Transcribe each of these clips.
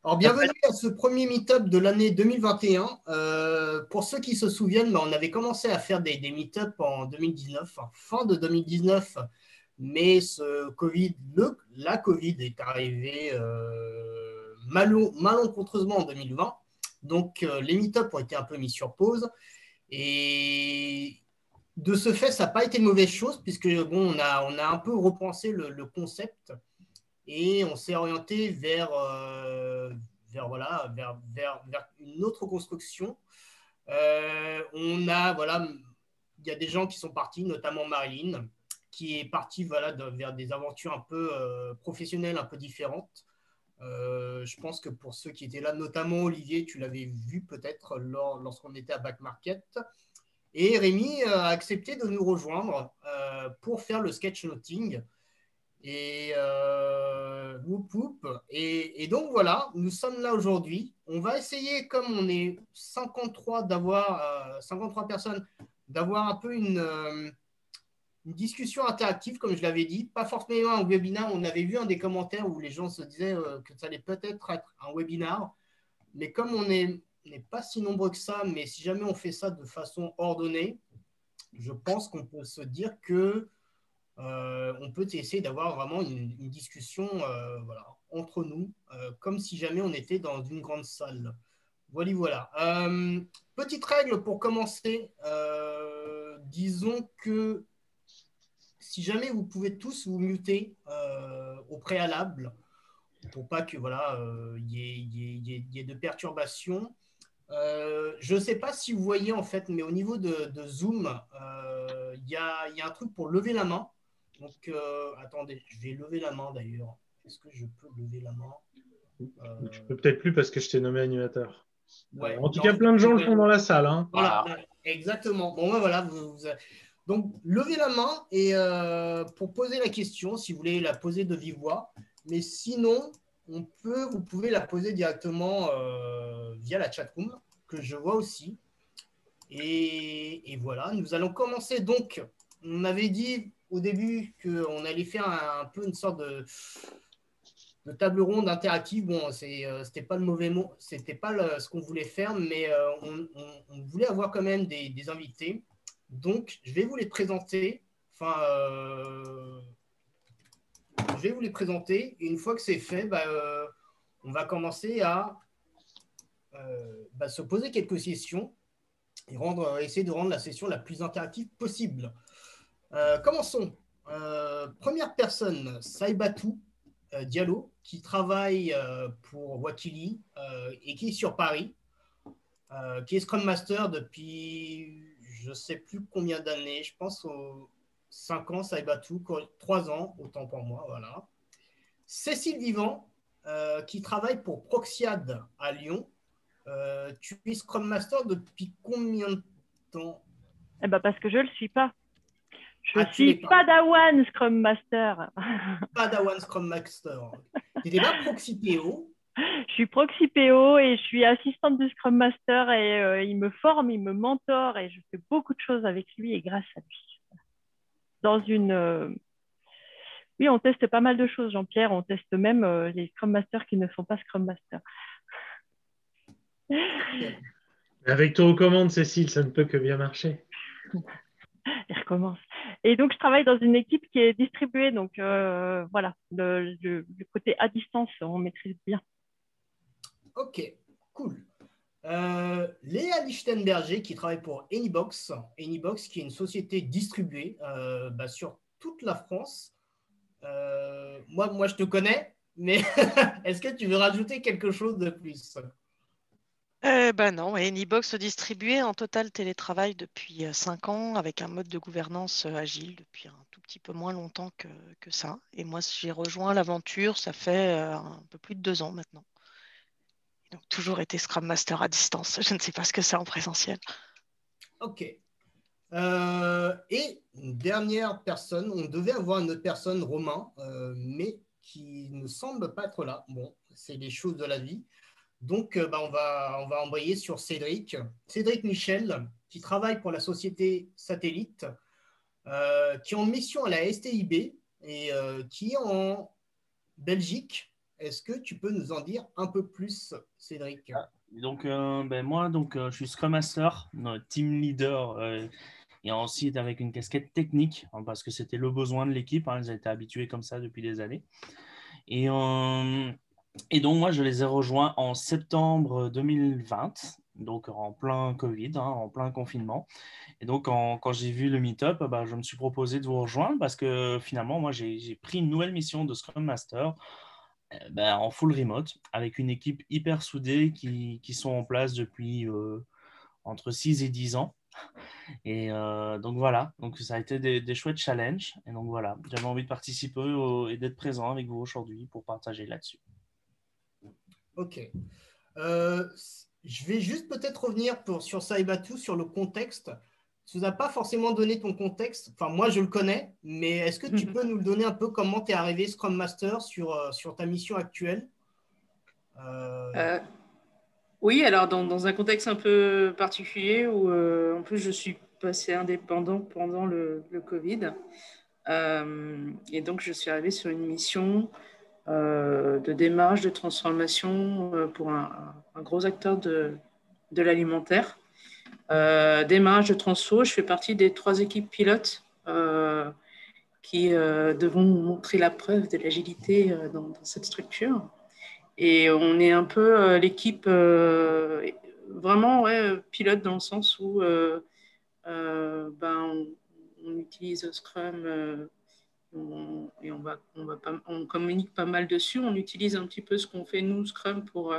Alors, bienvenue à ce premier meet-up de l'année 2021. Pour ceux qui se souviennent, on avait commencé à faire des meet-up en 2019, fin de 2019, mais la Covid est arrivée malencontreusement en 2020. Donc, les meet-up ont été un peu mis sur pause. Et de ce fait, ça n'a pas été une mauvaise chose, puisque bon, on a un peu repensé le concept. Et on s'est orienté vers une autre construction. Voilà, il y a des gens qui sont partis, notamment Marilyn, qui est partie vers des aventures un peu professionnelles, un peu différentes. Je pense que pour ceux qui étaient là, notamment Olivier, tu l'avais vu peut-être lorsqu'on était à Back Market. Et Rémi a accepté de nous rejoindre pour faire le sketchnoting. Et, et donc voilà, nous sommes là aujourd'hui. On va essayer, comme on est 53, 53 personnes, d'avoir un peu une discussion interactive, comme je l'avais dit. Pas forcément un webinaire. On avait vu un des commentaires où les gens se disaient que ça allait peut-être être un webinaire. Mais comme on n'est pas si nombreux que ça, mais si jamais on fait ça de façon ordonnée, je pense qu'on peut se dire que on peut essayer d'avoir vraiment une discussion entre nous, comme si jamais on était dans une grande salle. Voilà. Petite règle pour commencer. Disons que si jamais vous pouvez tous vous muter au préalable, pour pas que y ait de perturbations. Je ne sais pas si vous voyez en fait, mais au niveau de Zoom, y a un truc pour lever la main. Donc, attendez, je vais lever la main d'ailleurs. Est-ce que je peux lever la main? Tu peux peut-être plus parce que je t'ai nommé animateur. Ouais, En tout non, cas, plein de gens le font dans la salle. voilà, exactement. Bon, voilà. Donc, levez la main et pour poser la question, si vous voulez la poser de vive voix. Mais sinon, vous pouvez la poser directement via la chatroom, que je vois aussi. Et voilà, nous allons commencer donc. On avait dit au début qu'on allait faire un peu une sorte de table ronde interactive. Bon, c'était pas le mauvais mot, c'était pas ce qu'on voulait faire, mais on voulait avoir quand même des invités. Donc, je vais vous les présenter. Je vais vous les présenter. Et une fois que c'est fait, on va commencer à se poser quelques questions et essayer de rendre la session la plus interactive possible. Commençons. Première personne, Saïbatou Diallo, qui travaille pour Wakili et qui est sur Paris, qui est Scrum Master depuis je ne sais plus combien d'années, je pense aux 5 ans, Saïbatou, 3 ans, autant pour moi, voilà. Cécile Vivant, qui travaille pour Proxiad à Lyon. Tu es Scrum Master depuis combien de temps? Eh ben parce que je ne le suis pas. Je Tu l'es suis pas. Padawan Scrum Master. Padawan Scrum Master. Tu n'étais pas Proxy PO. Je suis Proxy PO et je suis assistante du Scrum Master et il me forme, il me mentor et je fais beaucoup de choses avec lui et grâce à lui. Oui, on teste pas mal de choses, Jean-Pierre. On teste même les Scrum Masters qui ne sont pas Scrum Masters. Okay. Avec toi aux commandes, Cécile, ça ne peut que bien marcher. Il recommence. Et donc, je travaille dans une équipe qui est distribuée. Donc, voilà, le côté à distance, on maîtrise bien. Ok, cool. Léa Lichtenberger qui travaille pour Anybox. Anybox qui est une société distribuée sur toute la France. Moi, je te connais, mais est-ce que tu veux rajouter quelque chose de plus? Non, Anybox distribué en total télétravail depuis 5 ans avec un mode de gouvernance agile depuis un tout petit peu moins longtemps que ça. Et moi, j'ai rejoint l'aventure, ça fait un peu plus de 2 ans maintenant. Et donc, toujours été Scrum Master à distance. Je ne sais pas ce que c'est en présentiel. Ok. Et une dernière personne, on devait avoir une autre personne, Romain, mais qui ne semble pas être là. Bon, c'est les choses de la vie. Donc, on va envoyer sur Cédric. Cédric Michel, qui travaille pour la société Satellite, qui est en mission à la STIB et qui est en Belgique. Est-ce que tu peux nous en dire un peu plus, Cédric? Donc, moi, je suis Scrum Master, team leader, et ensuite avec une casquette technique, hein, parce que c'était le besoin de l'équipe. Hein, ils étaient habitués comme ça depuis des années. Et donc, moi, je les ai rejoints en septembre 2020, donc en plein Covid, hein, en plein confinement. Et donc, quand j'ai vu le meet-up, je me suis proposé de vous rejoindre parce que finalement, moi, j'ai pris une nouvelle mission de Scrum Master en full remote avec une équipe hyper soudée qui sont en place depuis entre 6 et 10 ans. Et donc voilà, donc ça a été des chouettes challenges. Et donc voilà, j'avais envie de participer et d'être présent avec vous aujourd'hui pour partager là-dessus. Ok. Je vais juste peut-être revenir sur Saïbatou, sur le contexte. Tu nous as pas forcément donné ton contexte. Enfin, moi, je le connais, mais est-ce que tu peux nous le donner un peu comment tu es arrivé Scrum Master sur ta mission actuelle? Oui, alors dans un contexte un peu particulier où en plus je suis passée indépendant pendant le Covid. Et donc je suis arrivée sur une mission de démarche, de transformation pour un gros acteur de l'alimentaire. Démarche de transfo, je fais partie des 3 équipes pilotes qui devront montrer la preuve de l'agilité dans cette structure. Et on est un peu l'équipe vraiment pilote dans le sens où on utilise Scrum et on communique pas mal dessus. On utilise un petit peu ce qu'on fait nous, Scrum, pour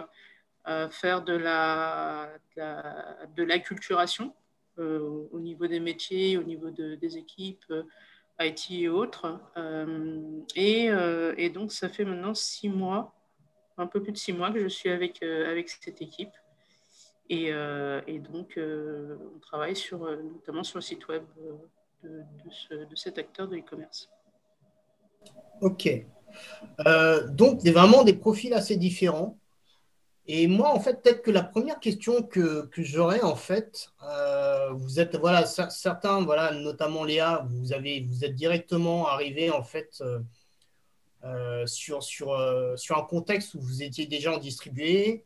faire de l'acculturation au niveau des métiers, au niveau des équipes IT et autres. Et donc, ça fait maintenant 6 mois, un peu plus de 6 mois que je suis avec cette équipe. Et donc, on travaille notamment sur le site web de cet acteur de e-commerce. Ok. Donc, c'est vraiment des profils assez différents. Et moi, en fait, peut-être que la première question que j'aurais, en fait, vous êtes, voilà, certains, voilà, notamment Léa, vous êtes directement arrivé, en fait, sur un contexte où vous étiez déjà en distribué.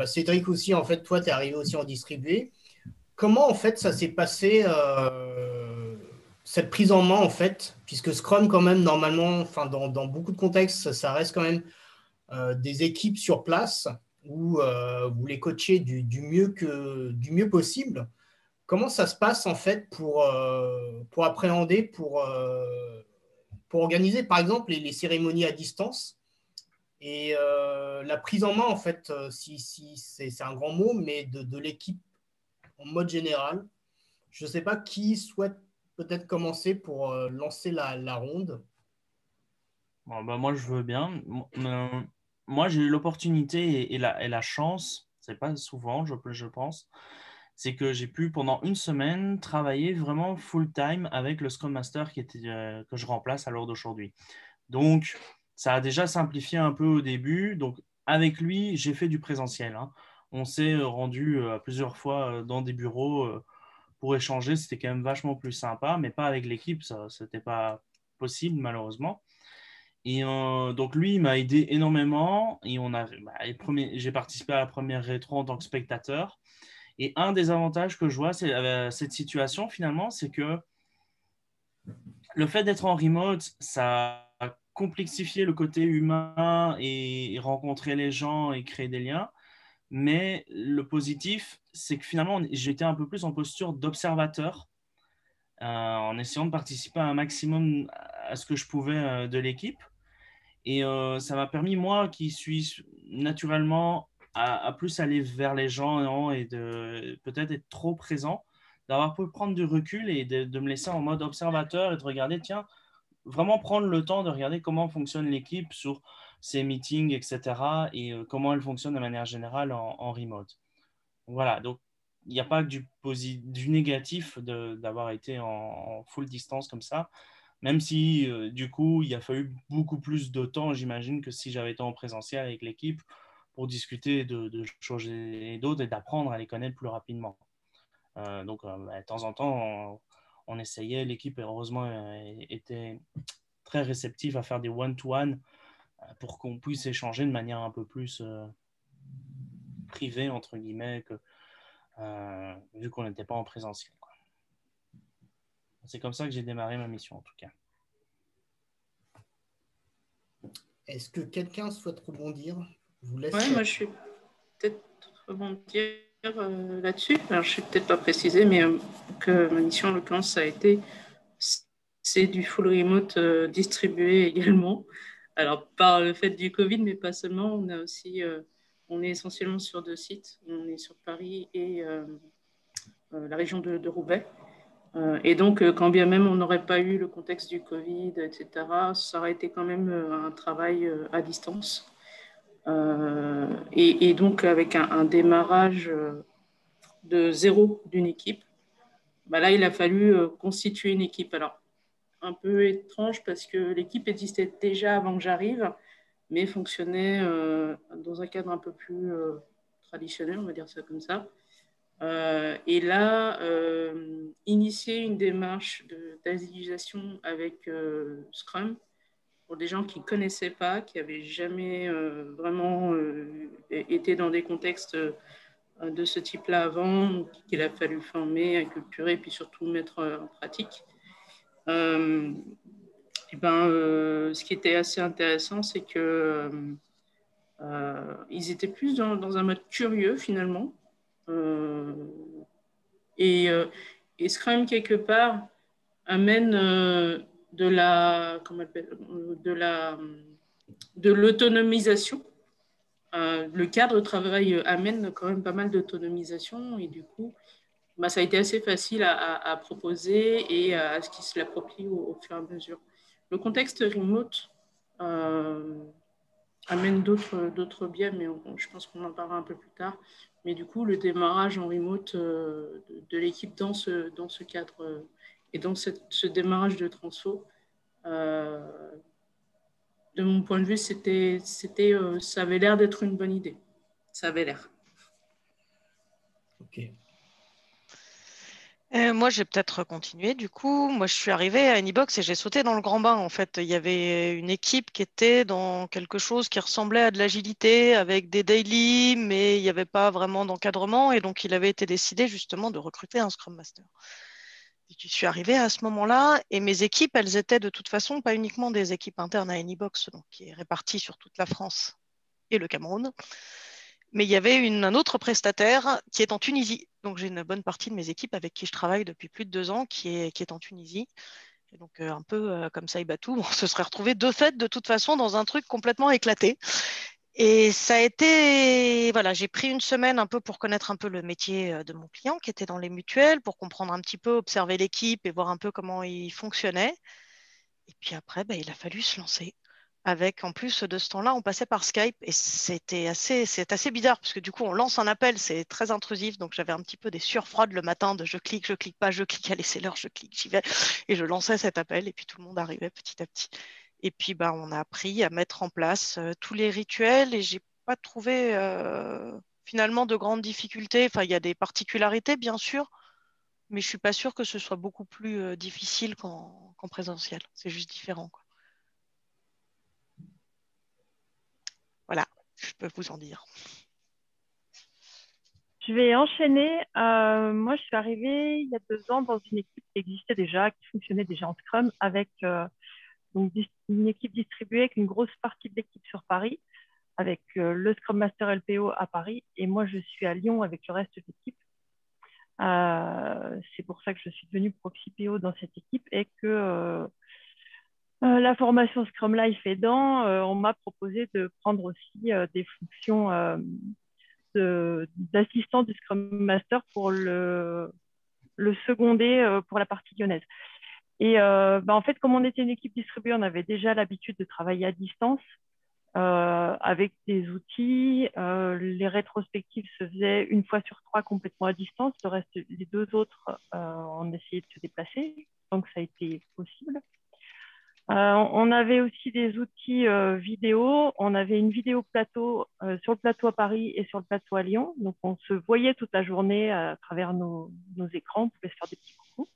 Cédric aussi, en fait, toi, tu es arrivé aussi en distribué. Comment, en fait, ça s'est passé, cette prise en main, en fait, puisque Scrum, quand même, normalement, enfin, dans beaucoup de contextes, ça reste quand même des équipes sur place où vous les coachez du mieux possible. Comment ça se passe, en fait, pour appréhender, pour organiser, par exemple, les cérémonies à distance et la prise en main, en fait, si c'est un grand mot, mais de l'équipe en mode général. Je ne sais pas qui souhaite peut-être commencer pour lancer la ronde. Bon, moi, je veux bien. Moi, j'ai eu l'opportunité et la chance, c'est pas souvent, je pense, c'est que j'ai pu pendant une semaine travailler vraiment full-time avec le Scrum Master que je remplace à l'heure d'aujourd'hui. Donc, ça a déjà simplifié un peu au début. Donc, avec lui, j'ai fait du présentiel. Hein. On s'est rendu plusieurs fois dans des bureaux pour échanger. C'était quand même vachement plus sympa, mais pas avec l'équipe. Ça, c'était pas possible, malheureusement. Et donc, lui, il m'a aidé énormément. Et j'ai participé à la première rétro en tant que spectateur. Et un des avantages que je vois, c'est cette situation, finalement, c'est que le fait d'être en remote, ça a complexifié le côté humain et rencontrer les gens et créer des liens. Mais le positif, c'est que finalement, j'étais un peu plus en posture d'observateur, en essayant de participer à un maximum à ce que je pouvais de l'équipe. Et ça m'a permis, moi, qui suis naturellement à plus aller vers les gens et de peut-être être trop présent, d'avoir pu prendre du recul et de me laisser en mode observateur et de regarder, tiens, vraiment prendre le temps de regarder comment fonctionne l'équipe sur ses meetings, etc. et comment elle fonctionne de manière générale en remote. Voilà, donc il n'y a pas que du négatif d'avoir été en full distance comme ça, même si du coup il a fallu beaucoup plus de temps, j'imagine, que si j'avais été en présentiel avec l'équipe pour discuter de choses et d'autres et d'apprendre à les connaître plus rapidement. Donc de temps en temps, on essayait, l'équipe heureusement était très réceptive à faire des one-to-one pour qu'on puisse échanger de manière un peu plus privée, entre guillemets, vu qu'on n'était pas en présentiel, quoi. C'est comme ça que j'ai démarré ma mission, en tout cas. Est-ce que quelqu'un souhaite rebondir? Je vous laisse. Ouais, moi, je vais peut-être rebondir là-dessus. Alors, je ne vais peut-être pas préciser, mais que ma mission, en l'occurrence, c'est du full remote distribué également. Alors, par le fait du Covid, mais pas seulement, on a aussi, on est essentiellement sur 2 sites. On est sur Paris et la région de Roubaix. Et donc, quand bien même on n'aurait pas eu le contexte du Covid, etc., ça aurait été quand même un travail à distance. Et donc, avec un démarrage de zéro d'une équipe, bah là, il a fallu constituer une équipe. Alors, un peu étrange parce que l'équipe existait déjà avant que j'arrive, mais fonctionnait dans un cadre un peu plus traditionnel, on va dire ça comme ça. Et là, initier une démarche d'agilisation avec Scrum pour des gens qui ne connaissaient pas, qui n'avaient jamais vraiment été dans des contextes de ce type-là avant, qu'il a fallu former, acculturer, puis surtout mettre en pratique. Ce qui était assez intéressant, c'est que ils étaient plus dans un mode curieux finalement. Et Scrum, quelque part, amène de l'autonomisation. Le cadre de travail amène quand même pas mal d'autonomisation et du coup, ça a été assez facile à proposer et à ce qu'ils se l'approprient au fur et à mesure. Le contexte remote amène d'autres biais, mais je pense qu'on en parlera un peu plus tard. Mais du coup, le démarrage en remote de l'équipe dans ce cadre et dans ce démarrage de transfo, de mon point de vue, ça avait l'air d'être une bonne idée. Ça avait l'air. Ok. Moi, j'ai peut-être continué. Du coup, moi, je suis arrivée à Anybox et j'ai sauté dans le grand bain. En fait, il y avait une équipe qui était dans quelque chose qui ressemblait à de l'agilité avec des daily, mais il n'y avait pas vraiment d'encadrement. Et donc, il avait été décidé justement de recruter un Scrum Master. Et je suis arrivée à ce moment-là et mes équipes, elles étaient de toute façon pas uniquement des équipes internes à Anybox, donc qui est répartie sur toute la France et le Cameroun. Mais il y avait un autre prestataire qui est en Tunisie. Donc, j'ai une bonne partie de mes équipes avec qui je travaille depuis plus de 2 ans qui est en Tunisie. Et donc, un peu comme ça, Ibatou, on se serait retrouvés de fait, de toute façon, dans un truc complètement éclaté. Et ça a été, voilà, j'ai pris une semaine un peu pour connaître un peu le métier de mon client qui était dans les mutuelles, pour comprendre un petit peu, observer l'équipe et voir un peu comment il fonctionnait. Et puis après, il a fallu se lancer. Avec, en plus de ce temps-là, on passait par Skype et c'est assez bizarre parce que du coup, on lance un appel, c'est très intrusif. Donc, j'avais un petit peu des sueurs froides le matin de je clique pas, je clique, allez, c'est l'heure, je clique, j'y vais. Et je lançais cet appel et puis tout le monde arrivait petit à petit. Et puis, on a appris à mettre en place tous les rituels et j'ai pas trouvé finalement de grandes difficultés. Enfin, il y a des particularités, bien sûr, mais je suis pas sûre que ce soit beaucoup plus difficile qu'en présentiel. C'est juste différent, quoi. Voilà, je peux vous en dire. Je vais enchaîner. Moi, je suis arrivée il y a 2 ans dans une équipe qui existait déjà, qui fonctionnait déjà en Scrum, avec donc, une équipe distribuée avec une grosse partie de l'équipe sur Paris, avec le Scrum Master LPO à Paris, et moi, je suis à Lyon avec le reste de l'équipe. C'est pour ça que je suis devenue proxy PO dans cette équipe et que la formation Scrum Life aidant, on m'a proposé de prendre aussi des fonctions d'assistant du Scrum Master pour le seconder pour la partie lyonnaise. Et en fait, comme on était une équipe distribuée, on avait déjà l'habitude de travailler à distance avec des outils. Les rétrospectives se faisaient 1 fois sur 3 complètement à distance. Le reste, les 2 autres, on essayait de se déplacer. Donc, ça a été possible. On avait aussi des outils vidéo. On avait une vidéo plateau sur le plateau à Paris et sur le plateau à Lyon. Donc, on se voyait toute la journée à travers nos écrans. On pouvait se faire des petits coucous.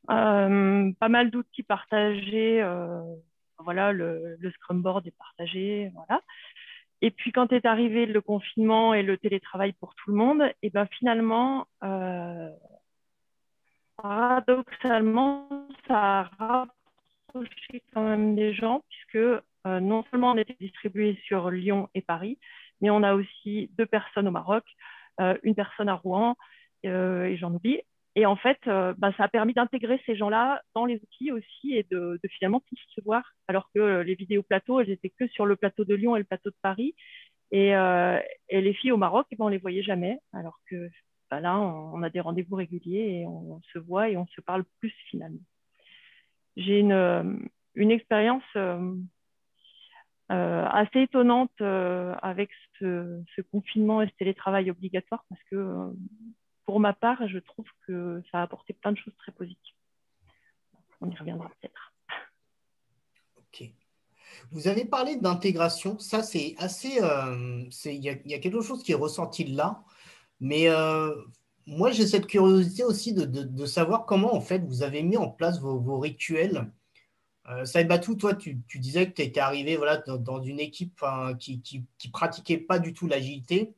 Pas mal d'outils partagés voilà, le Scrum Board est partagé, voilà. Et puis, quand est arrivé le confinement et le télétravail pour tout le monde, et ben finalement, paradoxalement, ça a rapproché quand même des gens, puisque non seulement on était distribué sur Lyon et Paris, mais on a aussi 2 personnes au Maroc, une personne à Rouen, et j'en oublie. Et en fait, ça a permis d'intégrer ces gens-là dans les outils aussi et de finalement tous se voir, alors que les vidéos plateaux, elles étaient que sur le plateau de Lyon et le plateau de Paris. Et les filles au Maroc, on les voyait jamais, alors que là, on a des rendez-vous réguliers et on se voit et on se parle plus finalement. J'ai une expérience assez étonnante avec ce confinement et ce télétravail obligatoire parce que pour ma part, je trouve que ça a apporté plein de choses très positives. On y reviendra peut-être. Ok. Vous avez parlé d'intégration. Ça, c'est assez. Il y a quelque chose qui est ressorti de là. Mais moi, j'ai cette curiosité aussi de savoir comment, en fait, vous avez mis en place vos rituels. Saïbatou, toi, tu disais que tu étais arrivé voilà, dans une équipe qui pratiquait pas du tout l'agilité.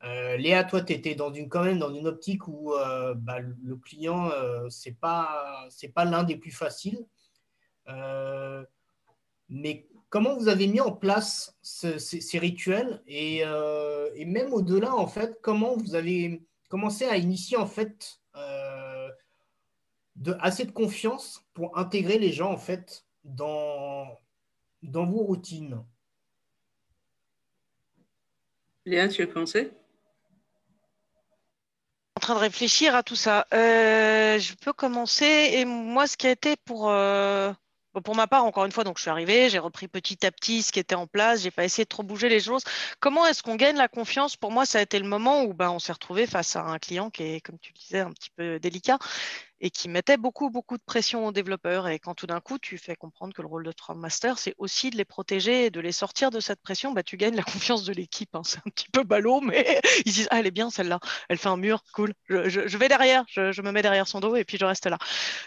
Léa, toi, tu étais quand même dans une optique où le client, c'est pas l'un des plus faciles. Euh, mais comment vous avez mis en place ces rituels et même au-delà, en fait, comment vous avez commencé à initier, en fait, assez de confiance pour intégrer les gens, en fait, dans vos routines? Léa, tu as commencé? En train de réfléchir à tout ça. Je peux commencer. Et moi, ce qui a été pour ma part, encore une fois, donc je suis arrivée, j'ai repris petit à petit ce qui était en place, j'ai pas essayé de trop bouger les choses. Comment est-ce qu'on gagne la confiance? Pour moi, ça a été le moment où on s'est retrouvé face à un client qui est, comme tu le disais, un petit peu délicat et qui mettait beaucoup, beaucoup de pression aux développeurs. Et quand tout d'un coup, tu fais comprendre que le rôle de Scrum Master, c'est aussi de les protéger et de les sortir de cette pression, tu gagnes la confiance de l'équipe, hein. C'est un petit peu ballot, mais ils disent, ah, elle est bien celle-là, elle fait un mur, cool, je vais derrière, je me mets derrière son dos et puis je reste là.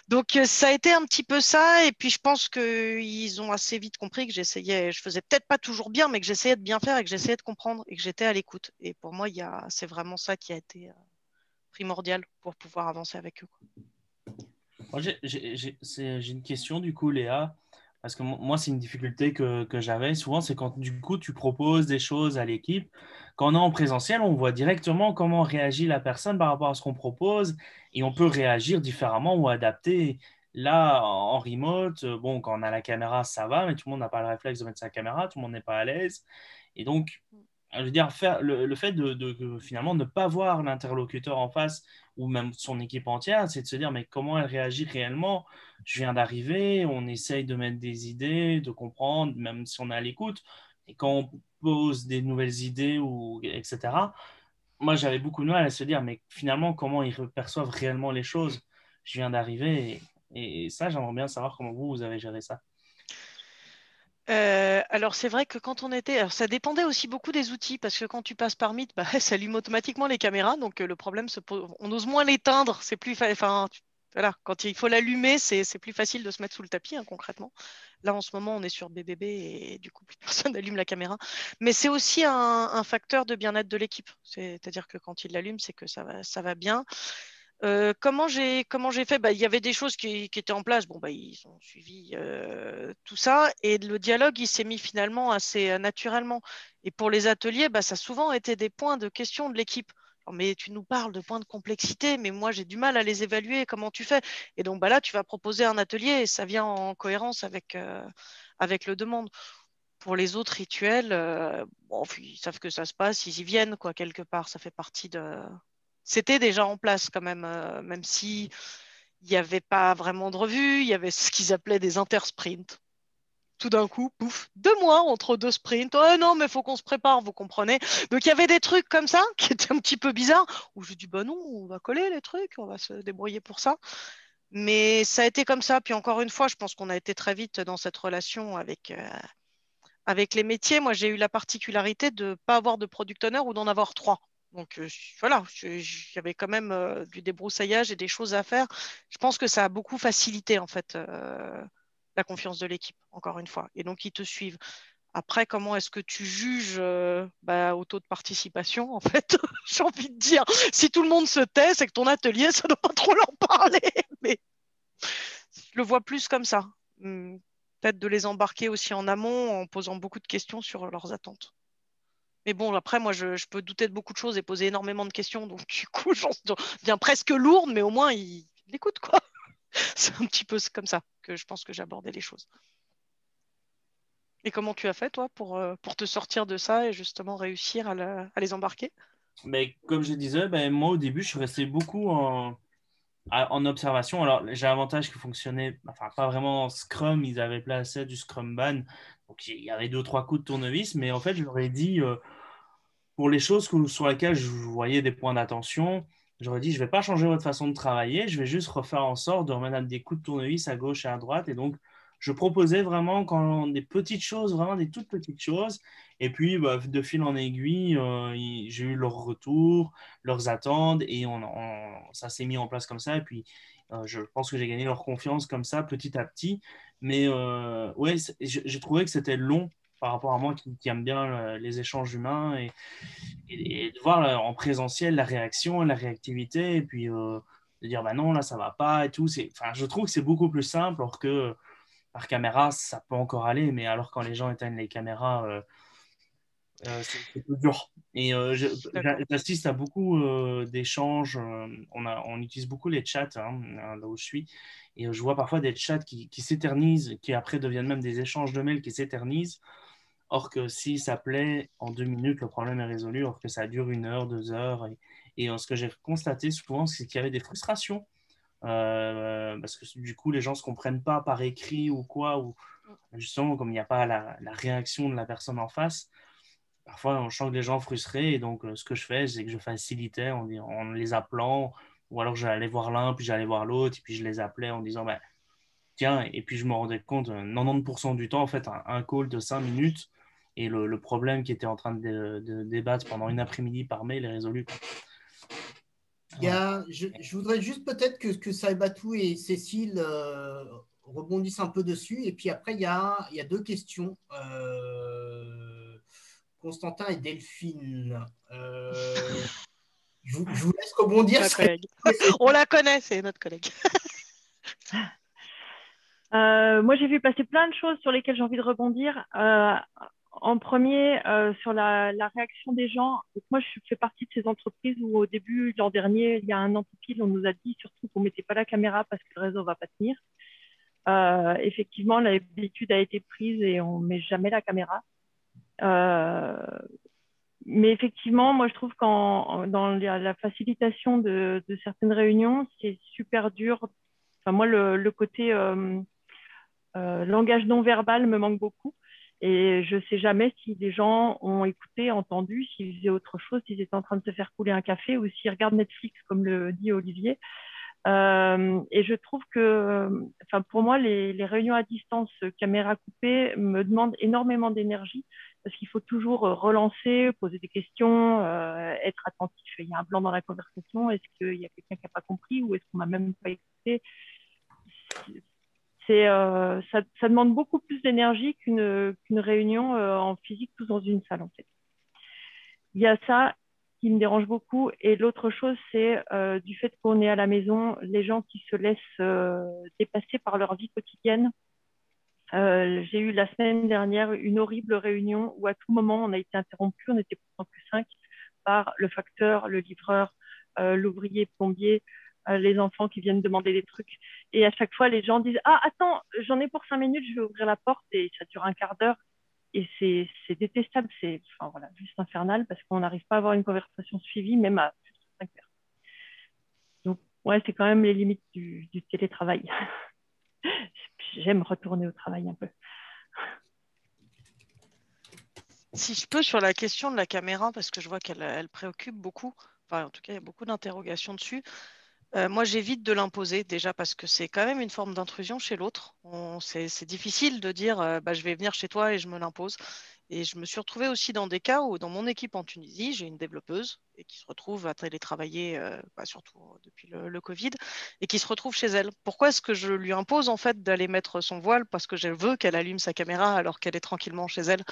Donc, ça a été un petit peu ça. Et puis, je pense qu'ils ont assez vite compris que je faisais peut-être pas toujours bien, mais que j'essayais de bien faire et que j'essayais de comprendre et que j'étais à l'écoute. Et pour moi, c'est vraiment ça qui a été primordial pour pouvoir avancer avec eux, quoi. Moi, j'ai une question du coup, Léa, parce que moi, c'est une difficulté que j'avais. Souvent, c'est quand du coup, tu proposes des choses à l'équipe. Quand on est en présentiel, on voit directement comment réagit la personne par rapport à ce qu'on propose et on peut réagir différemment ou adapter. Là, en remote, bon, quand on a la caméra, ça va, mais tout le monde n'a pas le réflexe de mettre sa caméra, tout le monde n'est pas à l'aise. Et donc, je veux dire, faire le fait finalement ne pas voir l'interlocuteur en face ou même son équipe entière, c'est de se dire, mais comment elle réagit réellement? Je viens d'arriver, on essaye de mettre des idées, de comprendre, même si on est à l'écoute. Et quand on pose des nouvelles idées, etc., moi, j'avais beaucoup de mal à se dire, mais finalement, comment ils perçoivent réellement les choses? Je viens d'arriver et ça, j'aimerais bien savoir comment vous avez géré ça. Alors c'est vrai que quand on était, alors ça dépendait aussi beaucoup des outils parce que quand tu passes par Meet, ça allume automatiquement les caméras, donc le problème se pose, on ose moins l'éteindre, c'est plus, enfin voilà, quand il faut l'allumer, c'est plus facile de se mettre sous le tapis, hein, concrètement. Là en ce moment on est sur BBB et du coup plus personne n'allume la caméra, mais c'est aussi un facteur de bien-être de l'équipe, c'est-à-dire que quand il l'allume, c'est que ça va bien. Comment j'ai fait? Il y avait des choses qui étaient en place. Bon, ils ont suivi tout ça et le dialogue, il s'est mis finalement assez naturellement. Et pour les ateliers, ça a souvent été des points de question de l'équipe. Mais tu nous parles de points de complexité, mais moi j'ai du mal à les évaluer. Comment tu fais? Et donc là, tu vas proposer un atelier et ça vient en cohérence avec le demande. Pour les autres rituels, ils savent que ça se passe, ils y viennent quoi quelque part. Ça fait partie de. C'était déjà en place quand même, même si il n'y avait pas vraiment de revue, il y avait ce qu'ils appelaient des intersprints. Tout d'un coup, pouf, 2 mois entre 2 sprints. Oh non, mais il faut qu'on se prépare, vous comprenez. Donc il y avait des trucs comme ça qui étaient un petit peu bizarres, où je dis, non, on va coller les trucs, on va se débrouiller pour ça. Mais ça a été comme ça. Puis encore une fois, je pense qu'on a été très vite dans cette relation avec les métiers. Moi, j'ai eu la particularité de ne pas avoir de product owner ou d'en avoir 3. Donc voilà, il y avait quand même du débroussaillage et des choses à faire. Je pense que ça a beaucoup facilité en fait la confiance de l'équipe, encore une fois. Et donc, ils te suivent. Après, comment est-ce que tu juges au taux de participation? En fait, j'ai envie de dire, si tout le monde se tait, c'est que ton atelier, ça ne doit pas trop leur parler. Mais je le vois plus comme ça. Peut-être de les embarquer aussi en amont en posant beaucoup de questions sur leurs attentes. Mais bon, après, moi, je peux douter de beaucoup de choses et poser énormément de questions. Donc, du coup, j'en deviens presque lourde, mais au moins, ils l'écoutent, quoi. C'est un petit peu comme ça que je pense que j'ai abordé les choses. Et comment tu as fait, toi, pour te sortir de ça et justement réussir à les embarquer? Mais comme je disais, moi au début, je suis resté beaucoup en observation. Alors, j'ai l'avantage qui fonctionnait, enfin, pas vraiment en Scrum, ils avaient placé du Scrum Ban. Donc, il y avait 2-3 coups de tournevis, mais en fait, je leur ai dit, pour les choses sur lesquelles je voyais des points d'attention, j'aurais dit, je ne vais pas changer votre façon de travailler, je vais juste refaire en sorte de remettre des coups de tournevis à gauche et à droite. Et donc, je proposais vraiment quand des petites choses, vraiment des toutes petites choses. Et puis, de fil en aiguille, j'ai eu leur retour, leurs attentes, et ça s'est mis en place comme ça. Et puis, je pense que j'ai gagné leur confiance comme ça, petit à petit. Mais ouais, j'ai trouvé que c'était long par rapport à moi qui aime bien les échanges humains et de voir là, en présentiel la réaction et la réactivité et puis de dire bah non là ça va pas et tout. Enfin, je trouve que c'est beaucoup plus simple alors que par caméra ça peut encore aller mais alors quand les gens éteignent les caméras c'est plus dur. Et j'assiste à beaucoup d'échanges. On utilise beaucoup les chats là où je suis. Et je vois parfois des chats qui s'éternisent, qui après deviennent même des échanges de mails qui s'éternisent. Or que si ça plaît, en 2 minutes, le problème est résolu. Or que ça dure 1 heure, 2 heures. Et ce que j'ai constaté souvent, c'est qu'il y avait des frustrations. Parce que du coup, les gens ne se comprennent pas par écrit ou quoi. Ou justement, comme il n'y a pas la réaction de la personne en face, parfois on sent que les gens frustrés. Et donc, ce que je fais, c'est que je facilitais en les appelant. Ou alors, j'allais voir l'un, puis j'allais voir l'autre. Et puis, je les appelais en disant, bah, tiens, et puis je me rendais compte, 90% du temps, en fait, un call de 5 minutes et le problème qui était en train de débattre pendant une après-midi par mail est résolu. Je voudrais juste peut-être que Saïbatou et Cécile rebondissent un peu dessus. Et puis après, il y a 2 questions. Constantin et Delphine. Je vous laisse rebondir. On la connaît, c'est notre collègue. Moi, j'ai vu passer plein de choses sur lesquelles j'ai envie de rebondir. En premier, sur la réaction des gens. Donc, moi, je fais partie de ces entreprises où, au début, l'an dernier, il y a un an pile, on nous a dit surtout qu'on ne mettait pas la caméra parce que le réseau ne va pas tenir. Effectivement, l'habitude a été prise et on ne met jamais la caméra. Mais effectivement, moi, je trouve dans la facilitation de certaines réunions, c'est super dur. Enfin, moi, le côté langage non verbal me manque beaucoup. Et je ne sais jamais si les gens ont écouté, entendu, s'ils faisaient autre chose, s'ils étaient en train de se faire couler un café ou s'ils regardent Netflix, comme le dit Olivier. Et je trouve que, pour moi, les réunions à distance, caméra coupée, me demandent énormément d'énergie parce qu'il faut toujours relancer, poser des questions, être attentif. Il y a un blanc dans la conversation. Est-ce qu'il y a quelqu'un qui n'a pas compris ou est-ce qu'on m'a même pas écouté? Ça demande beaucoup plus d'énergie qu'une réunion en physique, tous dans une salle, en fait. Il y a ça qui me dérange beaucoup. Et l'autre chose, c'est du fait qu'on est à la maison, les gens qui se laissent dépasser par leur vie quotidienne. J'ai eu la semaine dernière une horrible réunion où à tout moment, on a été interrompu, on était pourtant plus 5, par le facteur, le livreur, l'ouvrier plombier, les enfants qui viennent demander des trucs. Et à chaque fois, les gens disent « Ah, attends, j'en ai pour 5 minutes, je vais ouvrir la porte. » Et ça dure un quart d'heure. Et c'est détestable, c'est juste infernal parce qu'on n'arrive pas à avoir une conversation suivie, même à 5 heures. Donc, ouais, c'est quand même les limites du télétravail. J'aime retourner au travail un peu. Si je peux, sur la question de la caméra, parce que je vois qu'elle préoccupe beaucoup, enfin, en tout cas, il y a beaucoup d'interrogations dessus. Moi, j'évite de l'imposer déjà parce que c'est quand même une forme d'intrusion chez l'autre. C'est difficile de dire je vais venir chez toi et je me l'impose. Et je me suis retrouvée aussi dans des cas où, dans mon équipe en Tunisie, j'ai une développeuse et qui se retrouve à télétravailler, surtout depuis le Covid, et qui se retrouve chez elle. Pourquoi est-ce que je lui impose en fait d'aller mettre son voile parce que je veux qu'elle allume sa caméra alors qu'elle est tranquillement chez elle?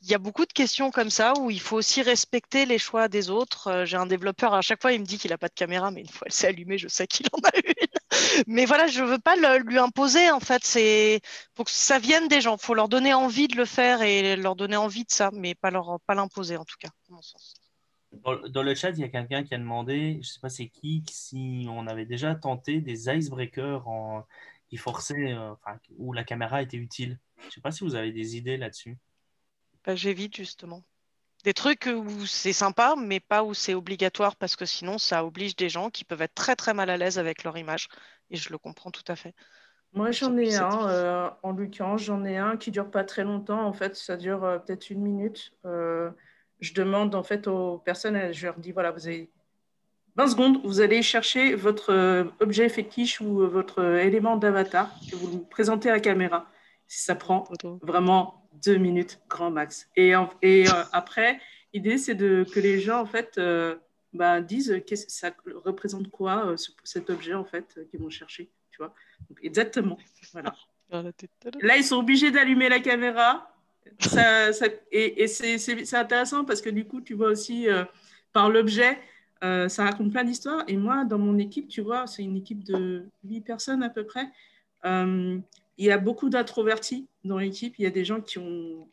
Il y a beaucoup de questions comme ça où il faut aussi respecter les choix des autres. J'ai un développeur, à chaque fois, il me dit qu'il n'a pas de caméra, mais une fois elle s'est allumée, je sais qu'il en a une. Mais voilà, je ne veux pas lui imposer, en fait. C'est faut que ça vienne des gens. Il faut leur donner envie de le faire et leur donner envie de ça, mais pas l'imposer, en tout cas, à mon sens. Dans le chat, il y a quelqu'un qui a demandé, je ne sais pas c'est qui, si on avait déjà tenté des icebreakers qui forçaient, où la caméra était utile. Je ne sais pas si vous avez des idées là-dessus. Bah, j'évite justement. Des trucs où c'est sympa, mais pas où c'est obligatoire, parce que sinon, ça oblige des gens qui peuvent être très très mal à l'aise avec leur image. Et je le comprends tout à fait. Moi, j'en ai C'est un, difficile. en l'occurrence, j'en ai un qui dure pas très longtemps. En fait, ça dure peut-être 1 minute. Je demande en fait aux personnes, je leur dis, voilà, vous avez 20 secondes, vous allez chercher votre objet fétiche ou votre élément d'avatar et vous le présentez à la caméra. Ça prend Photo. vraiment 2 minutes, grand max. Après, l'idée, c'est que les gens, en fait, disent ça représente quoi, cet objet, en fait, qu'ils vont chercher, tu vois. Donc, exactement, voilà. Là, ils sont obligés d'allumer la caméra. C'est intéressant parce que du coup, tu vois aussi par l'objet, ça raconte plein d'histoires. Et moi, dans mon équipe, tu vois, c'est une équipe de 8 personnes à peu près. Euh, il y a beaucoup d'introvertis dans l'équipe. Il y a des gens qui ont,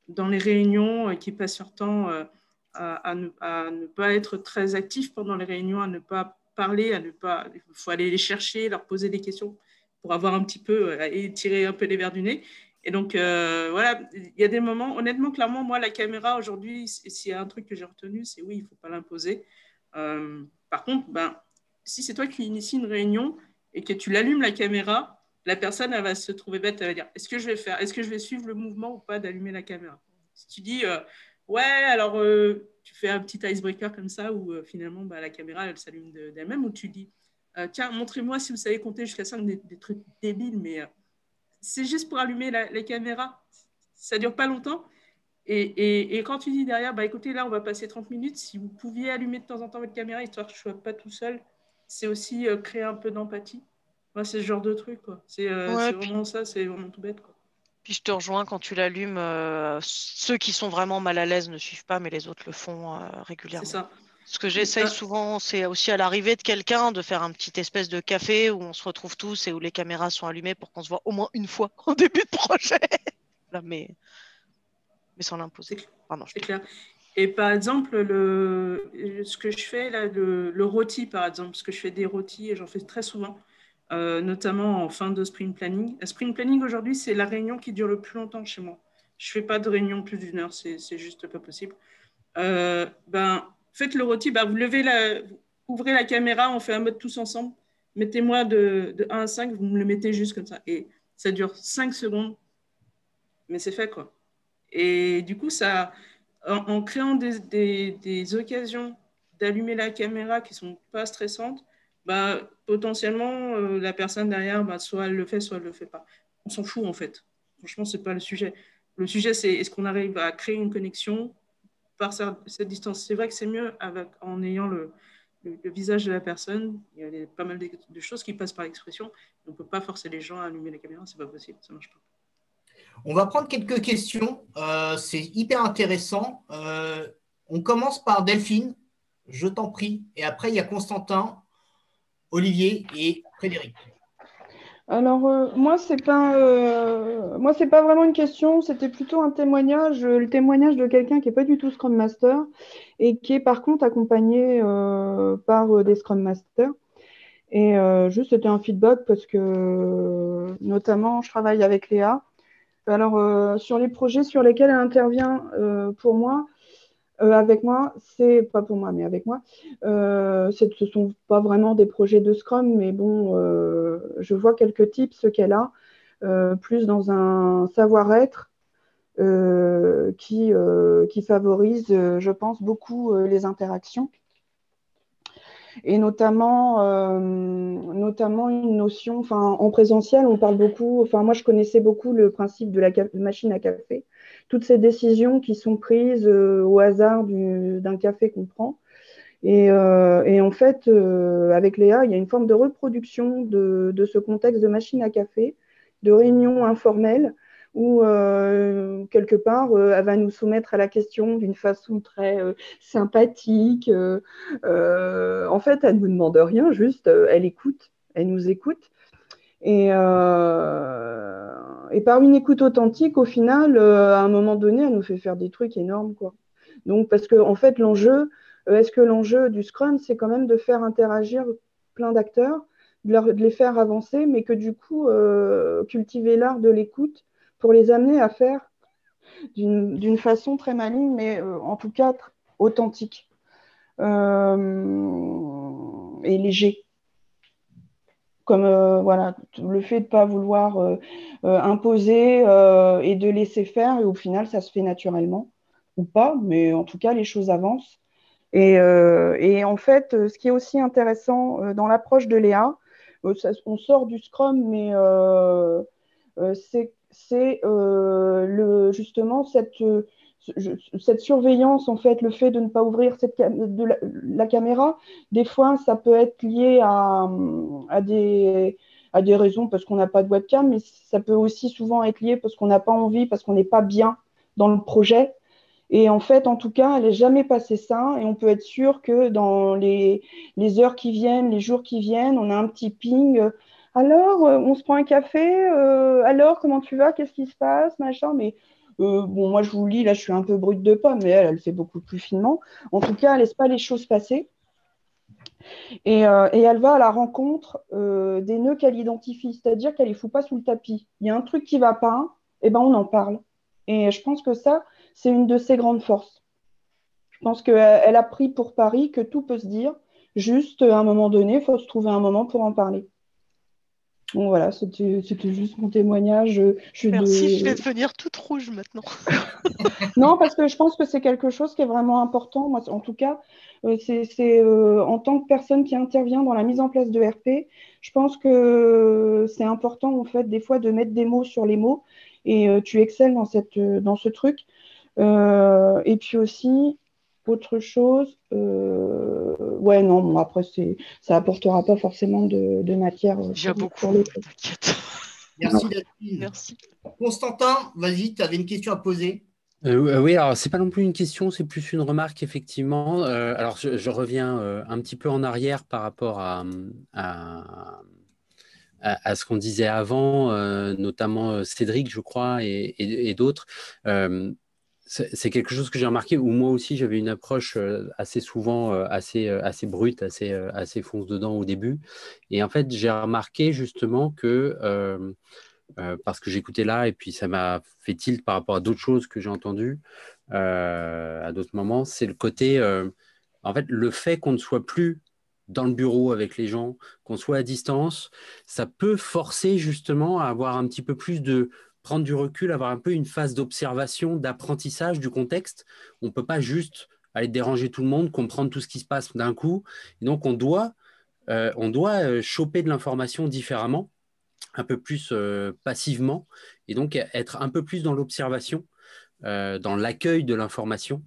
dans les réunions, qui passent leur temps à ne pas être très actifs pendant les réunions, à ne pas parler, il faut aller les chercher, leur poser des questions pour avoir un petit peu et tirer un peu les verres du nez. Et donc, voilà, il y a des moments, honnêtement, clairement, moi, la caméra, aujourd'hui, s'il y a un truc que j'ai retenu, c'est oui, il ne faut pas l'imposer. Par contre, si c'est toi qui initie une réunion et que tu l'allumes la caméra, la personne, elle va se trouver bête, elle va dire, est-ce que je vais suivre le mouvement ou pas d'allumer la caméra? Si tu dis, ouais, alors tu fais un petit icebreaker comme ça où finalement, la caméra, elle s'allume d'elle-même, ou tu dis, tiens, montrez-moi si vous savez compter jusqu'à 5, des trucs débiles, mais c'est juste pour allumer les caméras. Ça ne dure pas longtemps. Et quand tu dis derrière, écoutez, là, on va passer 30 minutes, si vous pouviez allumer de temps en temps votre caméra, histoire que je ne sois pas tout seul, c'est aussi créer un peu d'empathie. Moi, c'est ce genre de truc, quoi. Ouais, C'est vraiment ça, c'est vraiment tout bête, quoi. puis je te rejoins quand tu l'allumes. Ceux qui sont vraiment mal à l'aise ne suivent pas, mais les autres le font C'est régulièrement. ça. Ce que j'essaye souvent, c'est aussi à l'arrivée de quelqu'un de faire un petit espèce de café où on se retrouve tous et où les caméras sont allumées pour qu'on se voit au moins une fois en début de projet. Là, mais sans l'imposer. Pardon, C'est clair. Et par exemple, ce que je fais là, le rôti, par exemple, parce que je fais des rôtis et j'en fais très souvent, notamment en fin de sprint planning. Le sprint planning aujourd'hui, c'est la réunion qui dure le plus longtemps chez moi. Je ne fais pas de réunion plus d'une heure, c'est juste pas possible. Faites le rôti, vous ouvrez la caméra, on fait un mode tous ensemble. Mettez-moi de 1 à 5, vous me le mettez juste comme ça. Et ça dure 5 secondes, mais c'est fait, quoi. Et du coup, en créant des occasions d'allumer la caméra qui ne sont pas stressantes, potentiellement, la personne derrière, soit elle le fait, soit elle ne le fait pas. On s'en fout, en fait. Franchement, ce n'est pas le sujet. Le sujet, c'est est-ce qu'on arrive à créer une connexion par cette distance. C'est vrai que c'est mieux en ayant le visage de la personne. Il y a pas mal de choses qui passent par l'expression. On ne peut pas forcer les gens à allumer la caméra, c'est pas possible, ça ne marche pas. On va prendre quelques questions. C'est hyper intéressant. On commence par Delphine, je t'en prie. Et après, il y a Constantin, Olivier et Frédéric. Alors, moi, c'est pas vraiment une question, c'était plutôt un témoignage, le témoignage de quelqu'un qui n'est pas du tout Scrum Master et qui est par contre accompagné par des Scrum Masters. Et juste, c'était un feedback parce que, notamment, je travaille avec Léa. Alors, sur les projets sur lesquels elle intervient pour moi, avec moi, c'est pas pour moi, mais avec moi, ce sont pas vraiment des projets de Scrum, mais bon, je vois quelques tips qu'elle a, plus dans un savoir-être qui favorise, je pense, beaucoup les interactions. Et notamment une notion, en présentiel, on parle beaucoup, moi je connaissais beaucoup le principe de la machine à café. toutes ces décisions qui sont prises au hasard d'un café qu'on prend. Et en fait, avec Léa, il y a une forme de reproduction de ce contexte de machine à café, de réunion informelle, où quelque part, elle va nous soumettre à la question d'une façon très sympathique. En fait, elle ne nous demande rien, juste elle écoute, elle nous écoute. Et par une écoute authentique, au final, à un moment donné, elle nous fait faire des trucs énormes, quoi. Donc, parce que en fait, est-ce que l'enjeu du Scrum, c'est quand même de faire interagir plein d'acteurs, de les faire avancer, mais que du coup, cultiver l'art de l'écoute pour les amener à faire d'une façon très maligne, mais en tout cas authentique et léger. Comme voilà, le fait de ne pas vouloir imposer et de laisser faire, et au final, ça se fait naturellement, ou pas, mais en tout cas, les choses avancent. Et en fait, ce qui est aussi intéressant dans l'approche de Léa, on sort du Scrum, mais c'est justement cette surveillance, en fait, le fait de ne pas ouvrir la caméra. Des fois, ça peut être lié à des raisons parce qu'on n'a pas de webcam, mais ça peut aussi souvent être lié parce qu'on n'a pas envie, parce qu'on n'est pas bien dans le projet. Et en fait, en tout cas, elle n'est jamais passé ça. Et on peut être sûr que dans les heures qui viennent, les jours qui viennent, on a un petit ping. Alors, on se prend un café. Alors, comment tu vas? Qu'est-ce qui se passe? Machin. Mais bon, moi, je vous lis, là, je suis un peu brute de pomme, mais elle fait beaucoup plus finement. En tout cas, elle ne laisse pas les choses passer. Et elle va à la rencontre des nœuds qu'elle identifie. C'est-à-dire qu'elle ne les fout pas sous le tapis. Il y a un truc qui ne va pas, et ben on en parle. Et je pense que ça, c'est une de ses grandes forces. Je pense qu'elle a pris pour pari que tout peut se dire. Juste, à un moment donné, il faut se trouver un moment pour en parler. Bon, voilà, c'était juste mon témoignage. Merci, je vais devenir toute rouge maintenant. Non, parce que je pense que c'est quelque chose qui est vraiment important. Moi, en tout cas, c'est en tant que personne qui intervient dans la mise en place de RP, je pense que c'est important, en fait, des fois, de mettre des mots sur les mots. Et tu excelles dans ce truc. Et puis aussi, autre chose, ouais, non, bon, après, ça apportera pas forcément de matière Déjà beaucoup, sur le t'inquiète. Merci, Delphine. Merci. Constantin, vas-y, tu avais une question à poser. Oui, alors c'est pas non plus une question, c'est plus une remarque, effectivement. Alors je reviens un petit peu en arrière par rapport à ce qu'on disait avant, notamment Cédric, je crois, et d'autres. C'est quelque chose que j'ai remarqué, où moi aussi j'avais une approche assez souvent assez brute, assez fonce-dedans au début. Et en fait, j'ai remarqué justement que, parce que j'écoutais là, et puis ça m'a fait tilt par rapport à d'autres choses que j'ai entendues à d'autres moments, c'est le côté, en fait, le fait qu'on ne soit plus dans le bureau avec les gens, qu'on soit à distance, ça peut forcer justement à avoir un petit peu plus prendre du recul, avoir un peu une phase d'observation, d'apprentissage du contexte. On ne peut pas juste aller déranger tout le monde, comprendre tout ce qui se passe d'un coup. Et donc, on doit choper de l'information différemment, un peu plus passivement, et donc être un peu plus dans l'observation, dans l'accueil de l'information,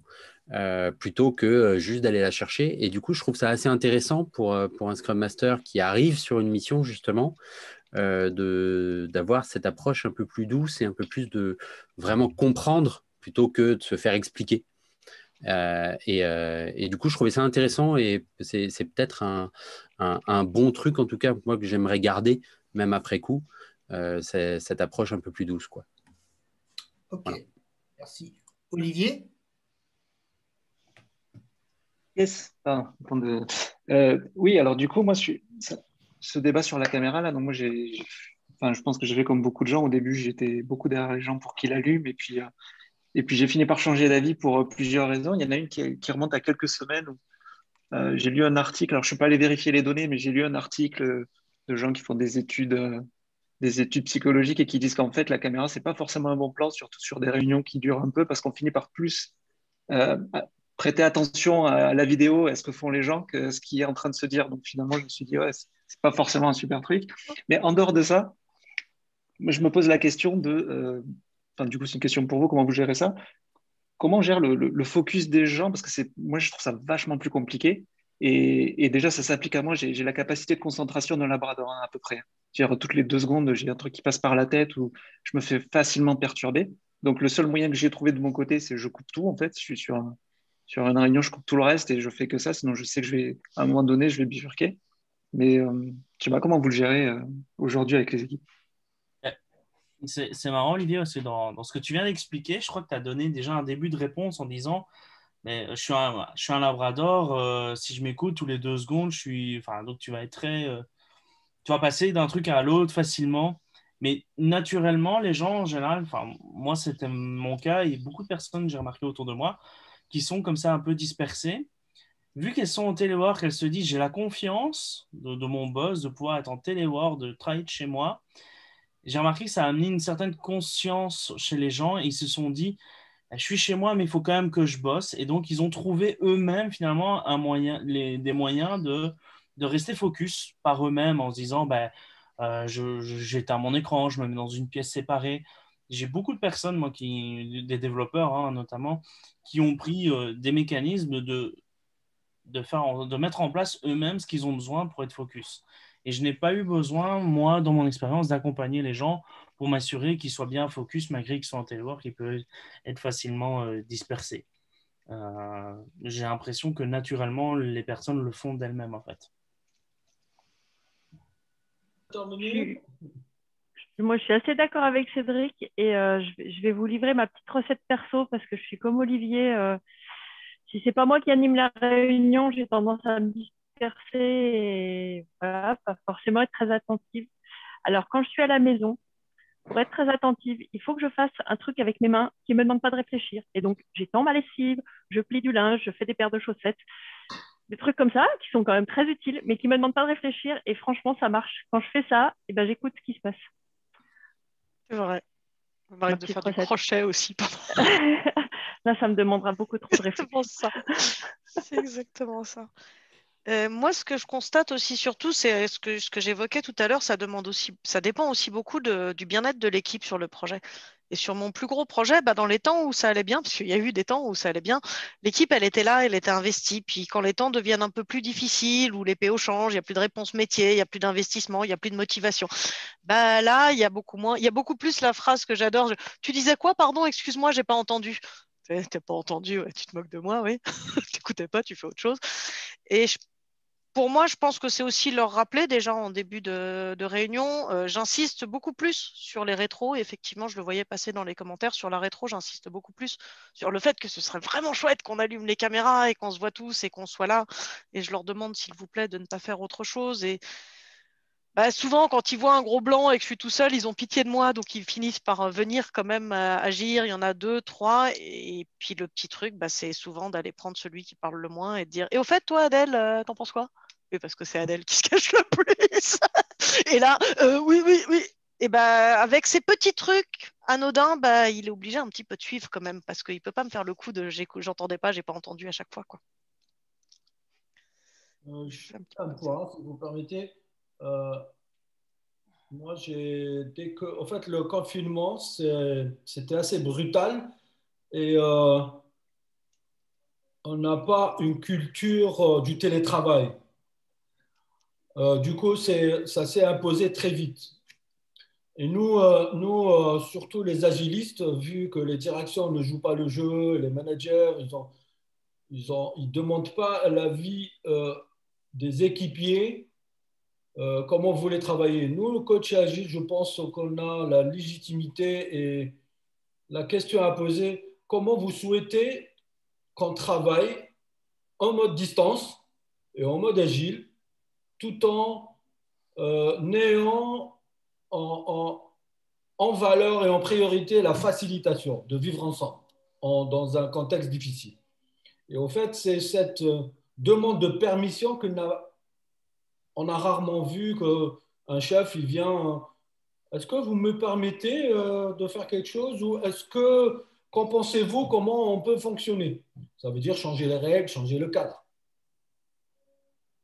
plutôt que juste d'aller la chercher. Et du coup, je trouve ça assez intéressant pour un Scrum Master qui arrive sur une mission, justement, d'avoir cette approche un peu plus douce et un peu plus de vraiment comprendre plutôt que de se faire expliquer. Et du coup, je trouvais ça intéressant, et c'est peut-être un bon truc, en tout cas, moi, que j'aimerais garder, même après coup, c'est cette approche un peu plus douce, quoi. Ok, voilà. Merci. Olivier? Yes. Oui, alors du coup, moi, ce débat sur la caméra, là, donc moi, je pense que j'ai fait comme beaucoup de gens. Au début, j'étais beaucoup derrière les gens pour qu'ils l'allument, et puis j'ai fini par changer d'avis pour plusieurs raisons. Il y en a une qui remonte à quelques semaines où j'ai lu un article. Alors, je ne suis pas allé vérifier les données, mais j'ai lu un article de gens qui font des études psychologiques et qui disent qu'en fait, la caméra, c'est pas forcément un bon plan, surtout sur des réunions qui durent un peu, parce qu'on finit par plus prêter attention à la vidéo, à ce que font les gens, que ce qui est en train de se dire. Donc finalement, je me suis dit, ouais, c'est pas forcément un super truc. Mais en dehors de ça, je me pose la question de enfin, du coup, c'est une question pour vous, comment vous gérez ça? Comment on gère le focus des gens? Parce que moi, je trouve ça vachement plus compliqué. Et déjà, ça s'applique à moi. J'ai la capacité de concentration d'un labrador, hein, à peu près. C'est-à-dire, toutes les 2 secondes, j'ai un truc qui passe par la tête ou je me fais facilement perturber. Donc, le seul moyen que j'ai trouvé de mon côté, c'est je coupe tout, en fait. Je suis sur une réunion, je coupe tout le reste et je fais que ça. Sinon, je sais que à un moment donné, je vais bifurquer. Mais je sais pas comment vous le gérez aujourd'hui avec les équipes. C'est marrant, Olivier, parce que dans ce que tu viens d'expliquer, je crois que tu as donné déjà un début de réponse en disant mais je suis un labrador, si je m'écoute tous les 2 secondes, enfin, donc tu vas être tu vas passer d'un truc à l'autre facilement. Mais naturellement, les gens en général, enfin, moi c'était mon cas, et beaucoup de personnes, j'ai remarqué autour de moi, qui sont comme ça un peu dispersées. Vu qu'elles sont en téléwork, elles se disent j'ai la confiance de mon boss de pouvoir être en téléwork, de travailler de chez moi. J'ai remarqué que ça a amené une certaine conscience chez les gens et ils se sont dit je suis chez moi, mais il faut quand même que je bosse. Et donc, ils ont trouvé eux-mêmes finalement des moyens de rester focus par eux-mêmes en se disant j'éteins mon écran, je me mets dans une pièce séparée. J'ai beaucoup de personnes, moi, des développeurs notamment, qui ont pris des mécanismes de mettre en place eux-mêmes ce qu'ils ont besoin pour être focus. Et je n'ai pas eu besoin, moi, dans mon expérience, d'accompagner les gens pour m'assurer qu'ils soient bien focus malgré qu'ils soient en téléwork, qu'ils peuvent être facilement dispersés. J'ai l'impression que naturellement, les personnes le font d'elles-mêmes, en fait. Moi, je suis assez d'accord avec Cédric et je vais vous livrer ma petite recette perso parce que je suis comme Olivier. Si c'est pas moi qui anime la réunion, j'ai tendance à me disperser et voilà, pas forcément être très attentive. Alors, quand je suis à la maison, pour être très attentive, il faut que je fasse un truc avec mes mains qui ne me demande pas de réfléchir. Et donc, j'étends ma lessive, je plie du linge, je fais des paires de chaussettes, des trucs comme ça qui sont quand même très utiles, mais qui ne me demandent pas de réfléchir. Et franchement, ça marche. Quand je fais ça, eh ben, j'écoute ce qui se passe. C'est vrai. Ça m'arrive de faire du crochet aussi. Là, ça me demandera beaucoup trop de réflexion. C'est exactement ça. Moi, ce que je constate aussi surtout, c'est ce que j'évoquais tout à l'heure, ça dépend aussi beaucoup du bien-être de l'équipe sur le projet. Et sur mon plus gros projet, dans les temps où ça allait bien, parce qu'il y a eu des temps où ça allait bien, l'équipe, elle était là, elle était investie. Puis quand les temps deviennent un peu plus difficiles, où les PO changent, il n'y a plus de réponse métier, il n'y a plus d'investissement, il n'y a plus de motivation. Là, il y a beaucoup moins, il y a beaucoup plus la phrase que j'adore. Tu disais quoi, pardon, excuse-moi, j'ai pas entendu. T'as pas entendu, ouais, tu te moques de moi, oui. T'écoutais pas, tu fais autre chose. Et pour moi, je pense que c'est aussi leur rappeler déjà en début de réunion. J'insiste beaucoup plus sur les rétros. Effectivement, je le voyais passer dans les commentaires sur la rétro. J'insiste beaucoup plus sur le fait que ce serait vraiment chouette qu'on allume les caméras et qu'on se voit tous et qu'on soit là. Et je leur demande, s'il vous plaît, de ne pas faire autre chose. Et souvent, quand ils voient un gros blanc et que je suis tout seul, ils ont pitié de moi. Donc, ils finissent par venir quand même agir. Il y en a 2, 3. Et puis, le petit truc, c'est souvent d'aller prendre celui qui parle le moins et de dire « Et au fait, toi, Adèle, t'en penses quoi ?» Oui, parce que c'est Adèle qui se cache le plus. Et là, oui, oui, oui. Et avec ces petits trucs anodins, il est obligé un petit peu de suivre quand même parce qu'il ne peut pas me faire le coup de j'entendais pas, j'ai pas entendu à chaque fois, quoi. Un point, si vous permettez. Moi, en fait, le confinement, c'était assez brutal et on n'a pas une culture du télétravail. Du coup, ça s'est imposé très vite. Et nous, surtout les agilistes, vu que les directions ne jouent pas le jeu, les managers, ils demandent pas l'avis des équipiers, comment vous voulez travailler. Nous, le coach agile, je pense qu'on a la légitimité et la question à poser, comment vous souhaitez qu'on travaille en mode distance et en mode agile, tout en ayant en valeur et en priorité la facilitation de vivre ensemble dans un contexte difficile. Et au fait, c'est cette demande de permission on a rarement vu qu'un chef, il vient, est-ce que vous me permettez de faire quelque chose ou qu'en pensez-vous, comment on peut fonctionner? Ça veut dire changer les règles, changer le cadre.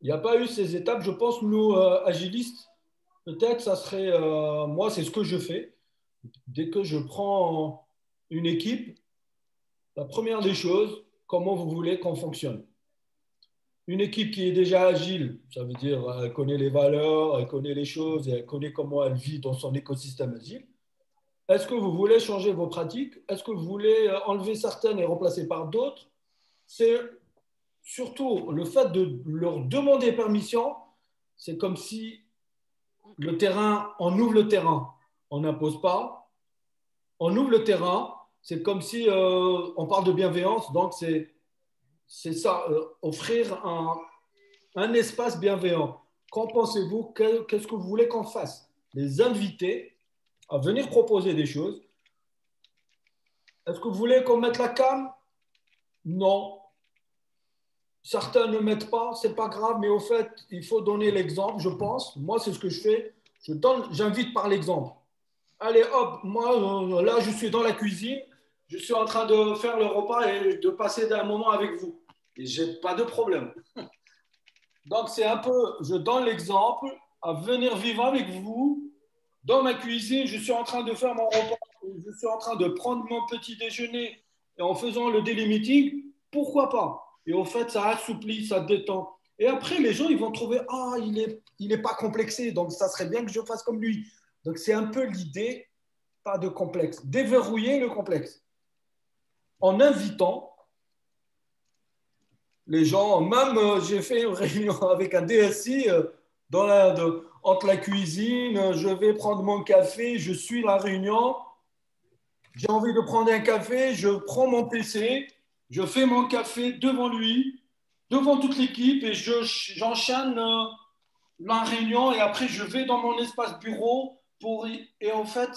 Il n'y a pas eu ces étapes. Je pense, nous, agilistes, peut-être, ça serait, moi, c'est ce que je fais. Dès que je prends une équipe, la première des choses, comment vous voulez qu'on fonctionne? Une équipe qui est déjà agile, ça veut dire elle connaît les valeurs, elle connaît les choses et elle connaît comment elle vit dans son écosystème agile. Est-ce que vous voulez changer vos pratiques? Est-ce que vous voulez enlever certaines et remplacer par d'autres? C'est surtout le fait de leur demander permission. C'est comme si le terrain, on ouvre le terrain, on n'impose pas. On ouvre le terrain, c'est comme si on parle de bienveillance, donc c'est ça, offrir un espace bienveillant. Qu'en pensez-vous? Qu'est-ce que vous voulez qu'on fasse? Les inviter à venir proposer des choses. Est-ce que vous voulez qu'on mette la cam? Non. Certains ne mettent pas, c'est pas grave, mais au fait, il faut donner l'exemple, je pense. Moi, c'est ce que je fais. J'invite par l'exemple. Allez, hop, moi, là, je suis dans la cuisine, je suis en train de faire le repas et de passer un moment avec vous. Et je n'ai pas de problème. Donc, c'est un peu, je donne l'exemple à venir vivre avec vous dans ma cuisine. Je suis en train de faire mon repas, je suis en train de prendre mon petit déjeuner et en faisant le daily meeting, pourquoi pas? Et au fait, ça assouplit, ça détend. Et après, les gens, ils vont trouver, ah, il est pas complexé, donc ça serait bien que je fasse comme lui. Donc, c'est un peu l'idée, pas de complexe, déverrouiller le complexe en invitant les gens. Même, j'ai fait une réunion avec un DSI entre la cuisine, je vais prendre mon café, je suis la réunion, j'ai envie de prendre un café, je prends mon PC, je fais mon café devant lui, devant toute l'équipe et j'enchaîne la réunion et après je vais dans mon espace bureau et en fait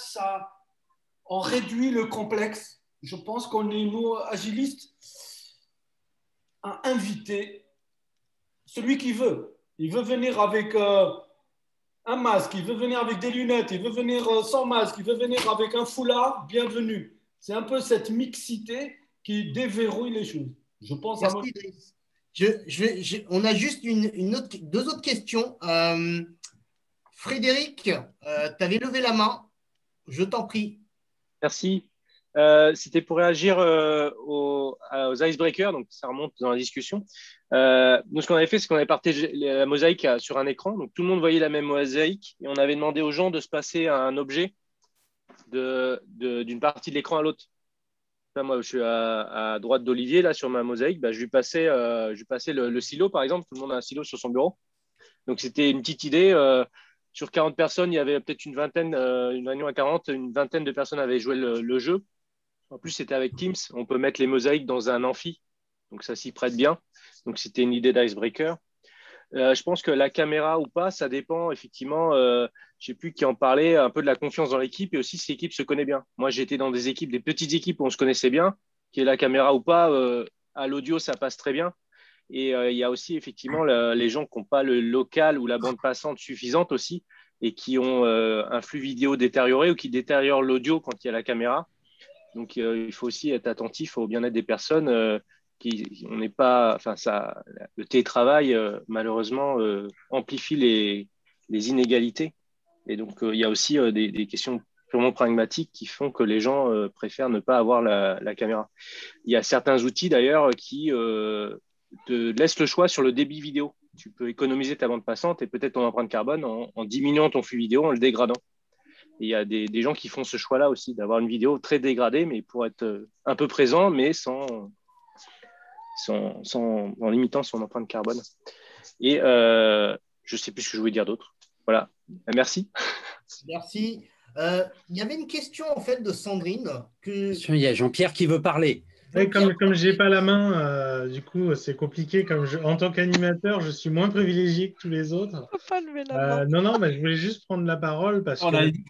on réduit le complexe. Je pense qu'on est nous agilistes à inviter celui qui veut. Il veut venir avec un masque, il veut venir avec des lunettes, il veut venir sans masque, il veut venir avec un foulard, bienvenue. C'est un peu cette mixité qui déverrouille les choses. Je pense Merci, Idriss. On a juste deux autres questions. Frédéric, tu avais levé la main. Je t'en prie. Merci. C'était pour réagir aux icebreakers, donc ça remonte dans la discussion. Nous, ce qu'on avait fait, c'est qu'on avait partagé la mosaïque sur un écran, donc tout le monde voyait la même mosaïque, et on avait demandé aux gens de se passer à un objet d'une partie de l'écran à l'autre. Moi, je suis à droite d'Olivier, là, sur ma mosaïque, je lui passais le stylo, par exemple. Tout le monde a un stylo sur son bureau. Donc, c'était une petite idée. Sur 40 personnes, il y avait peut-être une vingtaine, une réunion à 40, une vingtaine de personnes avaient joué le jeu. En plus, c'était avec Teams. On peut mettre les mosaïques dans un amphi. Donc, ça s'y prête bien. Donc, c'était une idée d'icebreaker. Je pense que la caméra ou pas, ça dépend effectivement, je ne sais plus qui en parlait, un peu de la confiance dans l'équipe et aussi si l'équipe se connaît bien. Moi, j'étais dans des petites équipes où on se connaissait bien, qu'il y ait la caméra ou pas, à l'audio, ça passe très bien. Et il y a aussi effectivement les gens qui n'ont pas le local ou la bande passante suffisante aussi et qui ont un flux vidéo détérioré ou qui détériorent l'audio quand il y a la caméra. Donc, il faut aussi être attentif au bien-être des personnes. On n'est pas, enfin, le télétravail, malheureusement, amplifie les inégalités. Et donc, il y a aussi des questions purement pragmatiques qui font que les gens préfèrent ne pas avoir la caméra. Il y a certains outils, d'ailleurs, qui te laissent le choix sur le débit vidéo. Tu peux économiser ta bande passante et peut-être ton empreinte carbone en diminuant ton flux vidéo, en le dégradant. Et il y a des gens qui font ce choix-là aussi, d'avoir une vidéo très dégradée, mais pour être un peu présent, mais en limitant son empreinte carbone. Et je ne sais plus ce que je voulais dire d'autre. Voilà. Merci. Merci. Il y avait une question en fait de Sandrine. Il y a Jean-Pierre qui veut parler. Oui, comme je n'ai pas la main, du coup, c'est compliqué. En tant qu'animateur, je suis moins privilégié que tous les autres. On ne peut pas lever la main. Non, mais je voulais juste prendre la parole parce que du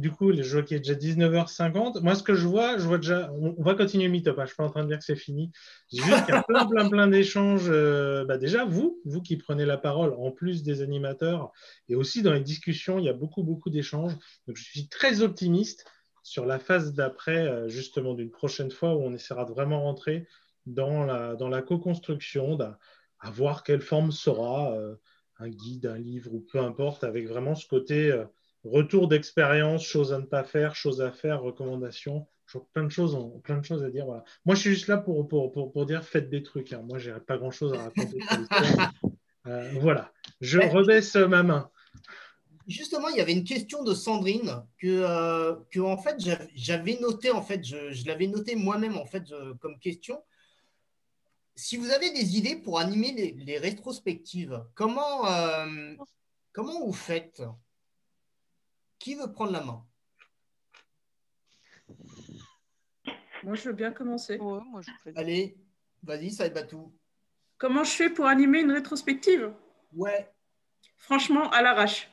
coup, je vois qu'il est déjà 19h50. Moi, ce que je vois déjà, on va continuer le meet-up. Je ne suis pas en train de dire que c'est fini. J'ai juste qu'il y a plein d'échanges. Déjà, vous qui prenez la parole, en plus des animateurs, et aussi dans les discussions, il y a beaucoup d'échanges. Donc, je suis très optimiste sur la phase d'après, justement, d'une prochaine fois où on essaiera de vraiment rentrer dans la co-construction, à voir quelle forme sera un guide, un livre ou peu importe, avec vraiment ce côté retour d'expérience, choses à ne pas faire, choses à faire, recommandations. Plein de choses à dire. Voilà. Moi, je suis juste là pour dire faites des trucs. Hein. Moi, j'ai pas grand-chose à raconter sur l'histoire. Voilà. Je rebaisse ma main. Justement, il y avait une question de Sandrine que en fait, j'avais noté, en fait, je l'avais noté moi-même en fait, comme question. Si vous avez des idées pour animer les rétrospectives, comment vous faites? Qui veut prendre la main? Moi, je veux bien commencer. Ouais, moi, je fais... Allez, vas-y, ça va tout. Comment je fais pour animer une rétrospective? Ouais. Franchement, à l'arrache.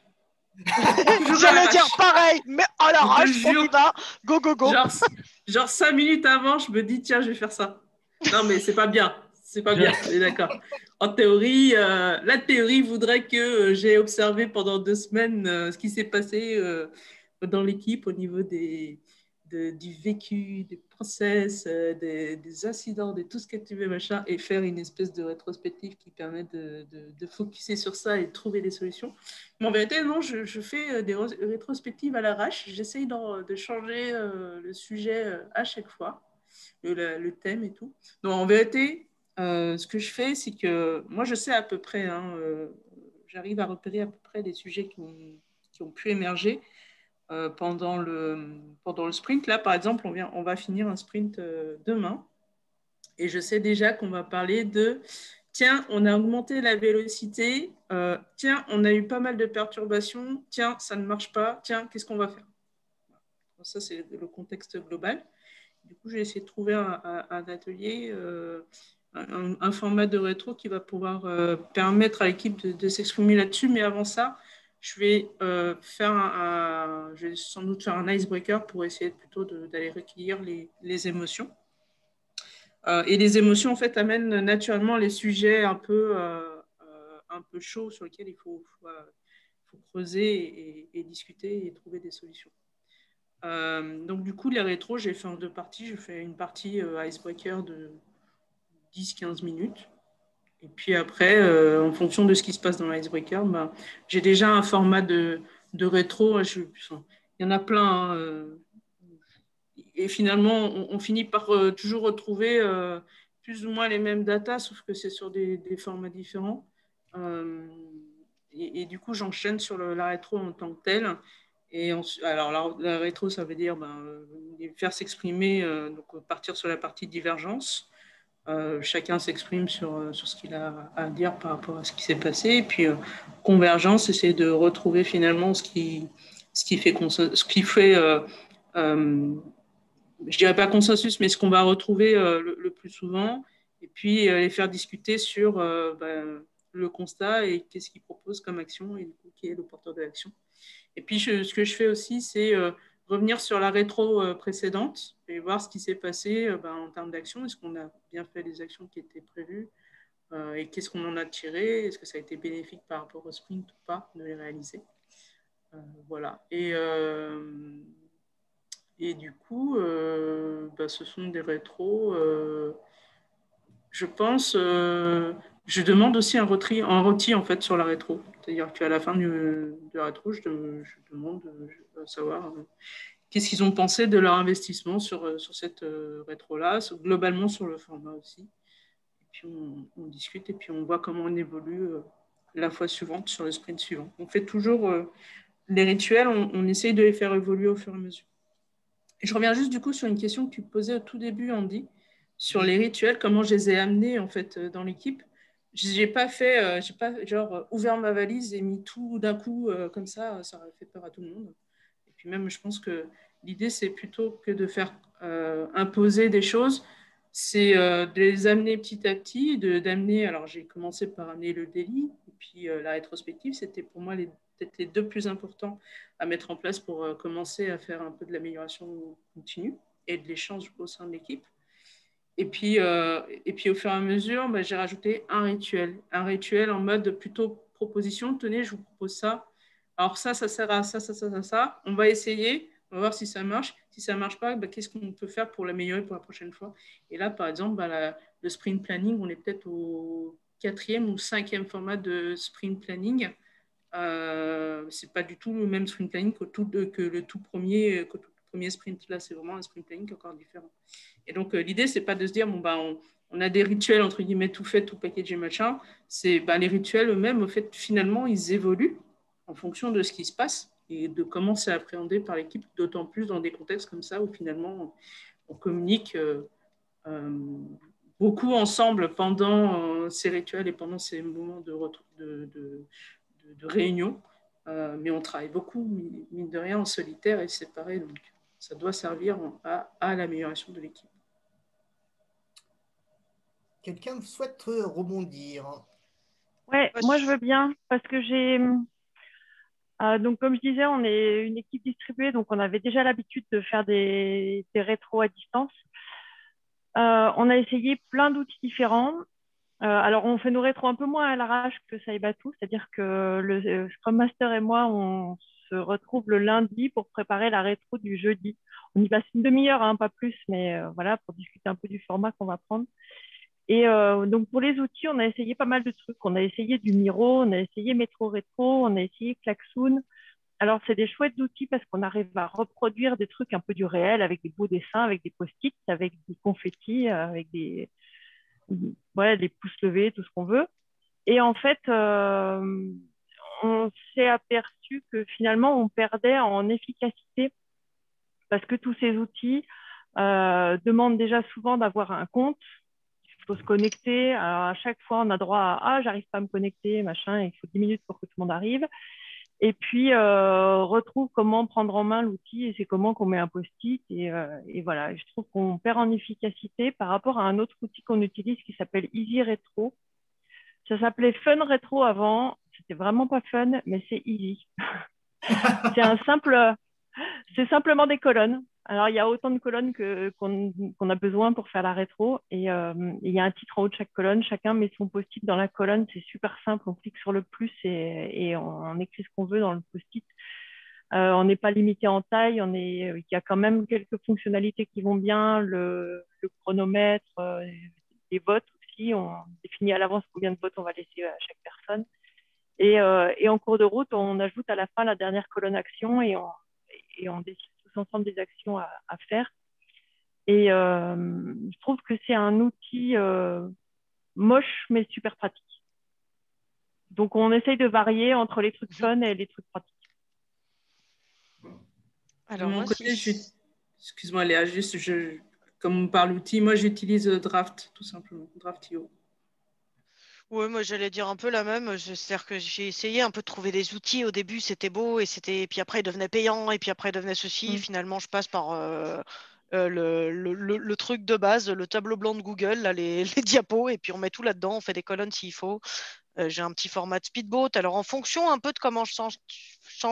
J'allais dire pareil, mais à l'arrache, on y va. Go, go, go. Genre 5 minutes avant, je me dis, tiens, je vais faire ça. Non, mais c'est pas bien. C'est pas bien, on est d'accord. En théorie, la théorie voudrait que j'ai observé pendant 2 semaines ce qui s'est passé dans l'équipe au niveau du vécu, des process, des incidents, de tout ce que tu veux, machin, et faire une espèce de rétrospective qui permet de focuser sur ça et de trouver des solutions. Mais en vérité, non, je fais des rétrospectives à l'arrache. J'essaye de changer le sujet à chaque fois, le thème et tout. Donc, en vérité, ce que je fais, c'est que moi, je sais à peu près, j'arrive à repérer à peu près les sujets qui ont pu émerger pendant le sprint. Là, par exemple, on va finir un sprint demain. Et je sais déjà qu'on va parler de, tiens, on a augmenté la vélocité, tiens, on a eu pas mal de perturbations, tiens, ça ne marche pas, tiens, qu'est-ce qu'on va faire? Donc, ça, c'est le contexte global. Du coup, j'ai essayé de trouver un atelier, un format de rétro qui va pouvoir permettre à l'équipe de s'exprimer là-dessus. Mais avant ça, je vais je vais sans doute faire un icebreaker pour essayer plutôt d'aller recueillir les émotions. Et les émotions, en fait, amènent naturellement les sujets un peu chauds sur lesquels il faut creuser et discuter et trouver des solutions. Donc, du coup, les rétros, j'ai fait en 2 parties. Je fais une partie icebreaker de 10-15 minutes. Et puis après, en fonction de ce qui se passe dans l'icebreaker, j'ai déjà un format de rétro. Il y en a plein. Et finalement, on finit par toujours retrouver plus ou moins les mêmes datas, sauf que c'est sur des formats différents. Et du coup, j'enchaîne sur la rétro en tant que telle. Et alors, la rétro, ça veut dire faire s'exprimer, donc partir sur la partie divergence. Chacun s'exprime sur ce qu'il a à dire par rapport à ce qui s'est passé. Et puis, convergence, essayer de retrouver finalement ce qui fait je dirais pas consensus, mais ce qu'on va retrouver le plus souvent. Et puis, les faire discuter sur le constat et qu'est-ce qu'ils proposent comme action et du coup, qui est le porteur de l'action. Et puis, ce que je fais aussi, c'est revenir sur la rétro précédente et voir ce qui s'est passé en termes d'action. Est-ce qu'on a bien fait les actions qui étaient prévues et qu'est-ce qu'on en a tiré? Est-ce que ça a été bénéfique par rapport au sprint ou pas de les réaliser? Voilà. Et du coup, ce sont des rétros. Je pense, je demande aussi un rôti en fait sur la rétro. C'est-à-dire qu'à la fin de la rétro, je demande à savoir qu'est-ce qu'ils ont pensé de leur investissement sur cette rétro-là, globalement sur le format aussi. Et puis on discute et puis on voit comment on évolue la fois suivante sur le sprint suivant. On fait toujours les rituels, on essaye de les faire évoluer au fur et à mesure. Et je reviens juste du coup sur une question que tu posais au tout début, Andy, sur les rituels, comment je les ai amenés en fait dans l'équipe. J'ai pas ouvert ma valise et mis tout d'un coup comme ça aurait fait peur à tout le monde. Et puis même, je pense que l'idée, c'est plutôt que de faire imposer des choses, c'est de les amener petit à petit, d'amener. Alors, j'ai commencé par amener le daily, et puis la rétrospective, c'était pour moi peut-être les 2 plus importants à mettre en place pour commencer à faire un peu de l'amélioration continue et de l'échange au sein de l'équipe. Et puis, au fur et à mesure, j'ai rajouté un rituel en mode plutôt proposition. Tenez, je vous propose ça. Alors ça sert à ça, ça, ça, ça, ça. On va essayer, on va voir si ça marche. Si ça ne marche pas, qu'est-ce qu'on peut faire pour l'améliorer pour la prochaine fois? Et là, par exemple, le sprint planning, on est peut-être au 4e ou 5e format de sprint planning. C'est pas du tout le même sprint planning que le tout premier sprint. Là, c'est vraiment un sprint planning encore différent. Et donc, l'idée, c'est pas de se dire, on a des rituels, entre guillemets, tout fait, tout packagé, machin. C'est les rituels eux-mêmes, au fait, finalement, ils évoluent en fonction de ce qui se passe et de comment c'est appréhendé par l'équipe, d'autant plus dans des contextes comme ça où finalement, on communique beaucoup ensemble pendant ces rituels et pendant ces moments de réunion. Mais on travaille beaucoup, mine de rien, en solitaire et séparé. Donc, ça doit servir à l'amélioration de l'équipe. Quelqu'un souhaite rebondir? Ouais, moi je veux bien parce que donc comme je disais, on est une équipe distribuée, donc on avait déjà l'habitude de faire des rétros à distance. On a essayé plein d'outils différents. Alors on fait nos rétros un peu moins à l'arrache que Saibatu, c'est-à-dire que le Scrum Master et moi, on se retrouve le lundi pour préparer la rétro du jeudi. On y passe une demi-heure, hein, pas plus, mais voilà, pour discuter un peu du format qu'on va prendre. Et donc, pour les outils, on a essayé pas mal de trucs. On a essayé du Miro, on a essayé Metro Retro, on a essayé Klaxoon. Alors, c'est des chouettes outils parce qu'on arrive à reproduire des trucs un peu du réel avec des beaux dessins, avec des post-it, avec des confettis, avec des pouces levés, tout ce qu'on veut. Et en fait, on s'est aperçu que finalement, on perdait en efficacité parce que tous ces outils demandent déjà souvent d'avoir un compte. Il faut se connecter. Alors, à chaque fois, on a droit à j'arrive pas à me connecter, machin, il faut 10 minutes pour que tout le monde arrive. Et puis, retrouve comment prendre en main l'outil et c'est comment qu'on met un post-it. Et voilà, je trouve qu'on perd en efficacité par rapport à un autre outil qu'on utilise qui s'appelle Easy Retro. Ça s'appelait Fun Retro avant. C'était vraiment pas fun, mais c'est easy. C'est simplement des colonnes. Alors, il y a autant de colonnes qu'on a besoin pour faire la rétro. Et il y a un titre en haut de chaque colonne. Chacun met son post-it dans la colonne. C'est super simple. On clique sur le plus et on écrit ce qu'on veut dans le post-it. On n'est pas limité en taille. Il y a quand même quelques fonctionnalités qui vont bien. Le chronomètre, les votes aussi. On définit à l'avance combien de votes on va laisser à chaque personne. Et en cours de route, on ajoute à la fin la dernière colonne action et on décide tous ensemble des actions à faire. Et je trouve que c'est un outil moche, mais super pratique. Donc, on essaye de varier entre les trucs fun et les trucs pratiques. Alors, de mon côté, excuse-moi Léa, comme on parle outil, moi j'utilise Draft, tout simplement, Draft.io. Oui, moi j'allais dire un peu la même. C'est-à-dire que j'ai essayé un peu de trouver des outils. Au début, c'était beau et puis après, il devenait payant et puis après, il devenait ceci. Finalement, je passe par le truc de base, le tableau blanc de Google, là, les diapos, et puis on met tout là-dedans. On fait des colonnes s'il faut. J'ai un petit format de speedboat. Alors, en fonction un peu de comment je sens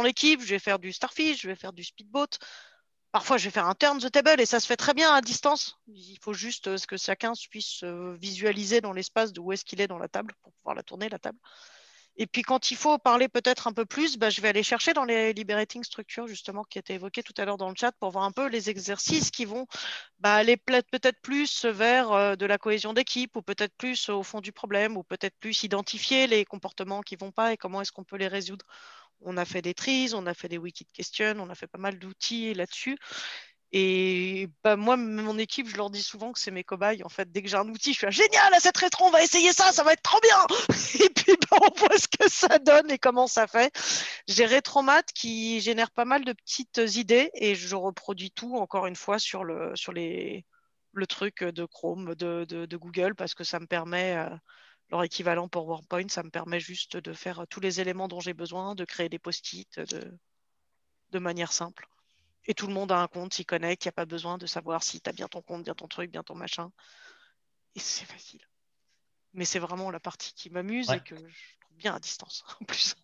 l'équipe, je vais faire du Starfish, je vais faire du speedboat. Parfois, je vais faire un turn the table et ça se fait très bien à distance. Il faut juste que chacun puisse visualiser dans l'espace de où est-ce qu'il est dans la table pour pouvoir la tourner, la table. Et puis, quand il faut parler peut-être un peu plus, je vais aller chercher dans les liberating structures, justement, qui étaient évoquées tout à l'heure dans le chat, pour voir un peu les exercices qui vont aller peut-être plus vers de la cohésion d'équipe ou peut-être plus au fond du problème ou peut-être plus identifier les comportements qui ne vont pas et comment est-ce qu'on peut les résoudre. On a fait des trees, on a fait des wiki de questions, on a fait pas mal d'outils là-dessus. Et moi, mon équipe, je leur dis souvent que c'est mes cobayes. En fait, dès que j'ai un outil, je suis génial à cette rétro, on va essayer ça, ça va être trop bien. Et puis, on voit ce que ça donne et comment ça fait. J'ai Retromat qui génère pas mal de petites idées et je reproduis tout, encore une fois, sur le truc de Chrome, de Google, parce que ça me permet... leur équivalent pour PowerPoint, ça me permet juste de faire tous les éléments dont j'ai besoin, de créer des post-it de manière simple. Et tout le monde a un compte, s'y connecte, il n'y a pas besoin de savoir si tu as bien ton compte, bien ton truc, bien ton machin. Et c'est facile. Mais c'est vraiment la partie qui m'amuse et que je trouve bien à distance, en plus.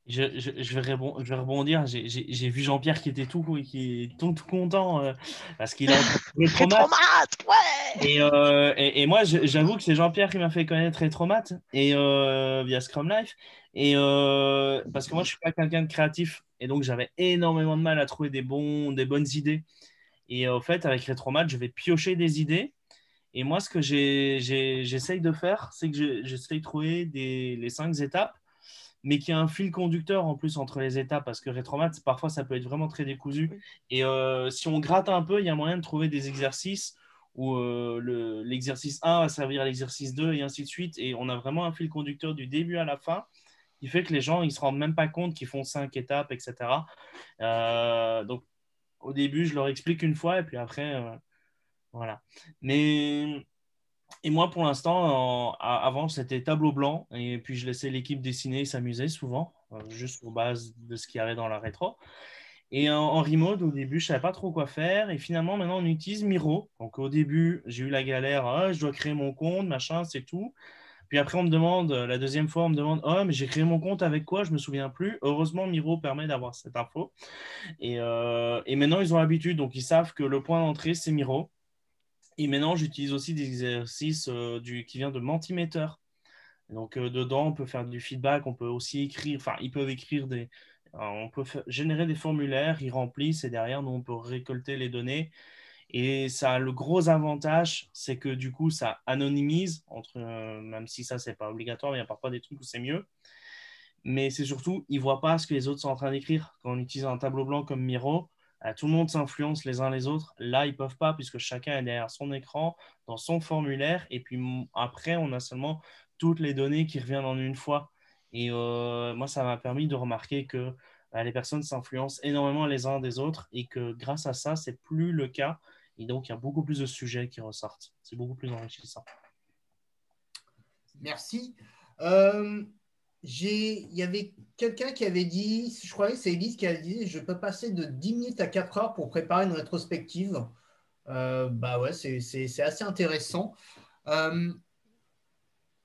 Je vais rebondir. J'ai vu Jean-Pierre qui était tout content parce qu'il a Retromat, ouais. Et moi, j'avoue que c'est Jean-Pierre qui m'a fait connaître Retromat via Scrum Life. Parce que moi, je suis pas quelqu'un de créatif et donc j'avais énormément de mal à trouver des bonnes idées. Et au fait, avec Retromat, je vais piocher des idées. Et moi, ce que j'essaye de faire, c'est que j'essaye de trouver les 5 étapes, mais qu'il y a un fil conducteur en plus entre les étapes, parce que Rétromat, parfois, ça peut être vraiment très décousu. Et si on gratte un peu, il y a moyen de trouver des exercices où l'exercice 1 va servir à l'exercice 2 et ainsi de suite. Et on a vraiment un fil conducteur du début à la fin qui fait que les gens, ils ne se rendent même pas compte qu'ils font 5 étapes, etc. Donc, au début, je leur explique une fois et puis après, voilà. Mais... Et moi, pour l'instant, avant, c'était tableau blanc. Et puis, je laissais l'équipe dessiner et s'amuser souvent, juste sur base de ce qu'il y avait dans la rétro. Et en remote, au début, je ne savais pas trop quoi faire. Et finalement, maintenant, on utilise Miro. Donc, au début, j'ai eu la galère. Ah, je dois créer mon compte, machin, c'est tout. Puis après, on me demande, la deuxième fois, on me demande, oh, mais j'ai créé mon compte avec quoi? Je ne me souviens plus. Heureusement, Miro permet d'avoir cette info. Et maintenant, ils ont l'habitude. Donc, ils savent que le point d'entrée, c'est Miro. Et maintenant, j'utilise aussi des exercices qui viennent de Mentimeter. Donc, dedans, on peut faire du feedback, on peut aussi écrire, enfin, ils peuvent écrire on peut générer des formulaires, ils remplissent et derrière, nous, on peut récolter les données. Et ça a le gros avantage, c'est que du coup, ça anonymise, même si ça, c'est pas obligatoire, mais il y a parfois des trucs où c'est mieux. Mais c'est surtout, ils ne voient pas ce que les autres sont en train d'écrire. Quand on utilise un tableau blanc comme Miro, tout le monde s'influence les uns les autres. Là, ils ne peuvent pas puisque chacun est derrière son écran, dans son formulaire. Et puis après, on a seulement toutes les données qui reviennent en une fois. Et moi, ça m'a permis de remarquer que les personnes s'influencent énormément les uns des autres et que grâce à ça, ce n'est plus le cas. Et donc, il y a beaucoup plus de sujets qui ressortent. C'est beaucoup plus enrichissant. Merci. Il y avait quelqu'un qui avait dit, je crois que c'est Elise qui a dit, je peux passer de 10 minutes à 4 heures pour préparer une rétrospective. Bah ouais, c'est assez intéressant.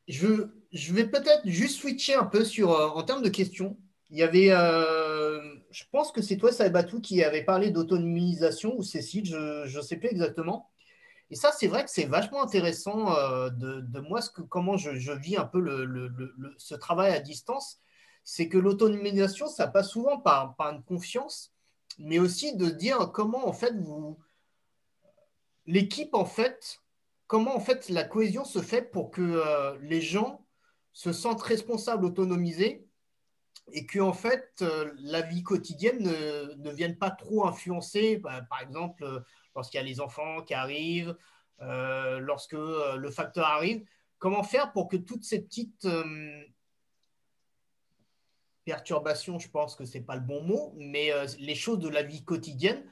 Je vais peut-être juste switcher un peu en termes de questions. Il y avait, je pense que c'est toi, Sabatou, qui avait parlé d'autonomisation ou Cécile, je ne sais plus exactement. Et ça, c'est vrai que c'est vachement intéressant de moi, comment je vis un peu ce travail à distance. C'est que l'autonomisation, ça passe souvent par une confiance, mais aussi de dire comment, en fait, l'équipe, en fait, comment, en fait, la cohésion se fait pour que les gens se sentent responsables, autonomisés, et que, en fait, la vie quotidienne ne vienne pas trop influencer, par exemple, lorsqu'il y a les enfants qui arrivent, lorsque le facteur arrive. Comment faire pour que toutes ces petites perturbations, je pense que ce n'est pas le bon mot, mais les choses de la vie quotidienne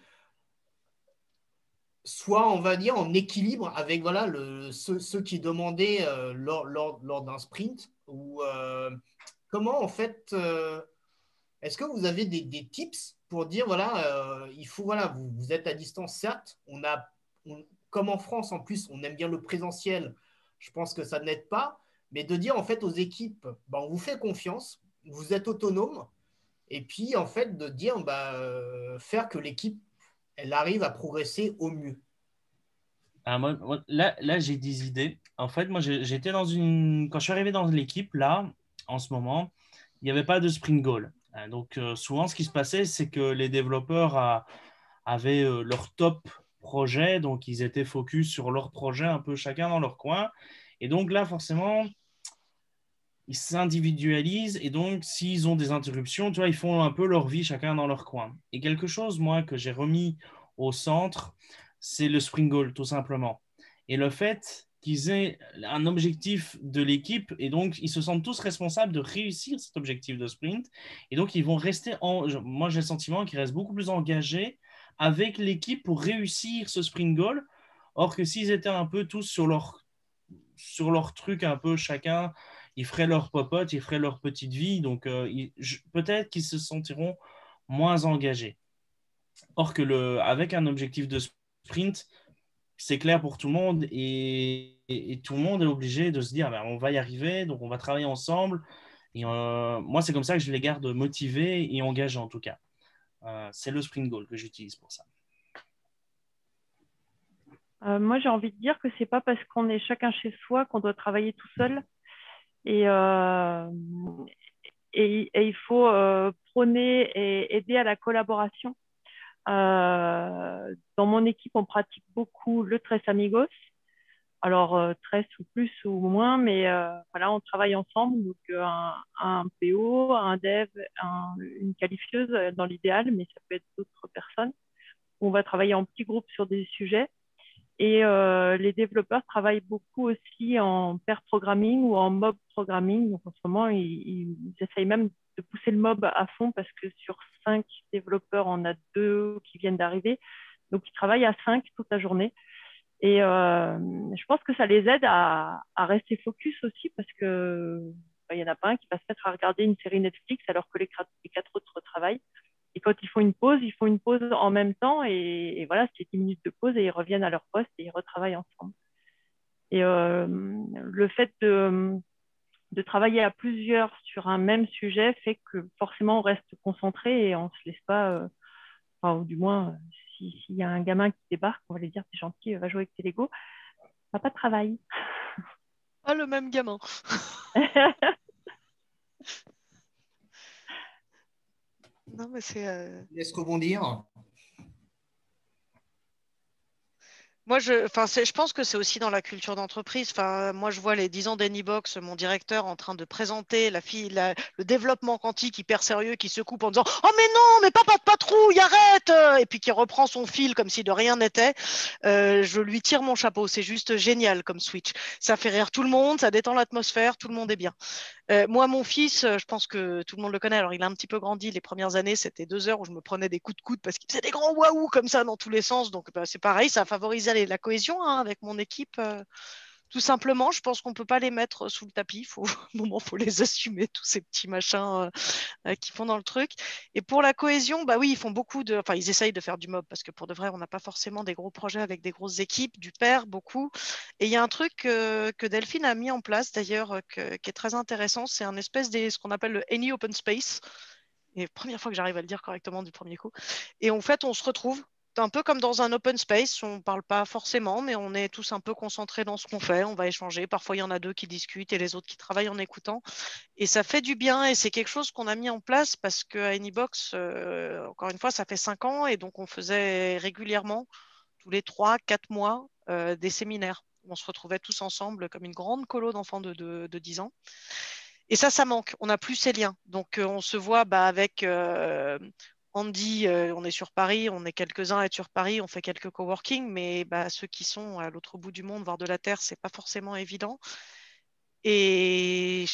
soient, on va dire, en équilibre avec voilà, ceux qui demandaient lors d'un sprint ou comment, en fait, est-ce que vous avez des tips pour dire, voilà, il faut, voilà, vous êtes à distance, certes, comme en France, en plus, on aime bien le présentiel, je pense que ça n'aide pas, mais de dire, en fait, aux équipes, bah, on vous fait confiance, vous êtes autonome, et puis, en fait, de dire, bah, faire que l'équipe, elle arrive à progresser au mieux. Là, j'ai des idées. En fait, moi, j'étais quand je suis arrivé dans l'équipe, là, en ce moment, il n'y avait pas de sprint goal. Donc, souvent, ce qui se passait, c'est que les développeurs avaient leur top projet. Donc, ils étaient focus sur leur projet, un peu chacun dans leur coin. Et donc, là, forcément, ils s'individualisent. Et donc, s'ils ont des interruptions, tu vois, ils font un peu leur vie, chacun dans leur coin. Et quelque chose, moi, que j'ai remis au centre, c'est le sprint goal, tout simplement. Et le fait qu'ils aient un objectif de l'équipe, et donc ils se sentent tous responsables de réussir cet objectif de sprint, et donc ils vont rester, moi j'ai le sentiment qu'ils restent beaucoup plus engagés avec l'équipe pour réussir ce sprint goal, or que s'ils étaient un peu tous sur leur truc, un peu chacun, ils feraient leur popote, ils feraient leur petite vie, donc peut-être qu'ils se sentiront moins engagés. Or que avec un objectif de sprint, c'est clair pour tout le monde et tout le monde est obligé de se dire ben, on va y arriver, donc on va travailler ensemble. Et moi, c'est comme ça que je les garde motivés et engagés en tout cas. C'est le sprint goal que j'utilise pour ça. Moi, j'ai envie de dire que c'est pas parce qu'on est chacun chez soi qu'on doit travailler tout seul. Et il faut prôner et aider à la collaboration. Dans mon équipe, on pratique beaucoup le Tres Amigos. Alors, 13 ou plus ou moins, mais voilà, on travaille ensemble. Donc, un PO, un dev, une qualifieuse dans l'idéal, mais ça peut être d'autres personnes. On va travailler en petits groupes sur des sujets. Et les développeurs travaillent beaucoup aussi en pair programming ou en mob programming. Donc, en ce moment, ils essayent même de pousser le mob à fond parce que sur 5 développeurs, on a 2 qui viennent d'arriver. Donc, ils travaillent à 5 toute la journée. Et je pense que ça les aide à rester focus aussi parce que il y en a pas un qui va se mettre à regarder une série Netflix alors que les 4 autres travaillent. Et quand ils font une pause en même temps et voilà, c'est 10 minutes de pause et ils reviennent à leur poste et ils retravaillent ensemble. Et le fait de travailler à plusieurs sur un même sujet fait que forcément on reste concentré et on se laisse pas, enfin, ou du moins, s'il y a un gamin qui débarque, on va lui dire, t'es gentil, va jouer avec tes Lego. Pas de travail. Ah, le même gamin. Non, mais c'est. Laisse rebondir. Moi, je pense que c'est aussi dans la culture d'entreprise. Enfin, moi, je vois les 10 ans d'Anybox, mon directeur en train de présenter le développement quantique hyper sérieux qui se coupe en disant « Oh, mais non, mais pas de patrouille, arrête !» Et puis qui reprend son fil comme si de rien n'était. Je lui tire mon chapeau. C'est juste génial comme switch. Ça fait rire tout le monde, ça détend l'atmosphère, tout le monde est bien. Moi, mon fils, je pense que tout le monde le connaît. Alors, il a un petit peu grandi. Les premières années, c'était 2 heures où je me prenais des coups de coude parce qu'il faisait des grands waouh comme ça dans tous les sens. Donc, c'est pareil, ça a favorisé la cohésion avec mon équipe. Tout simplement, je pense qu'on ne peut pas les mettre sous le tapis. Au moment, il faut les assumer, tous ces petits machins qu'ils font dans le truc. Et pour la cohésion, bah oui, ils font beaucoup de. Enfin, ils essayent de faire du mob parce que pour de vrai, on n'a pas forcément des gros projets avec des grosses équipes, du pair, beaucoup. Et il y a un truc que Delphine a mis en place d'ailleurs, qui est très intéressant, c'est un espèce de ce qu'on appelle le Any Open Space. Et première fois que j'arrive à le dire correctement du premier coup. Et en fait, on se retrouve un peu comme dans un open space, on ne parle pas forcément, mais on est tous un peu concentrés dans ce qu'on fait, on va échanger. Parfois, il y en a 2 qui discutent et les autres qui travaillent en écoutant. Et ça fait du bien et c'est quelque chose qu'on a mis en place parce qu'à Anybox, encore une fois, ça fait 5 ans et donc on faisait régulièrement, tous les 3-4 mois, des séminaires. On se retrouvait tous ensemble comme une grande colo d'enfants de 10 ans. Et ça manque. On n'a plus ces liens. Donc, on se voit avec Andy, on est sur Paris, on est quelques-uns à être sur Paris, on fait quelques coworking, mais ceux qui sont à l'autre bout du monde, voire de la Terre, c'est pas forcément évident. Et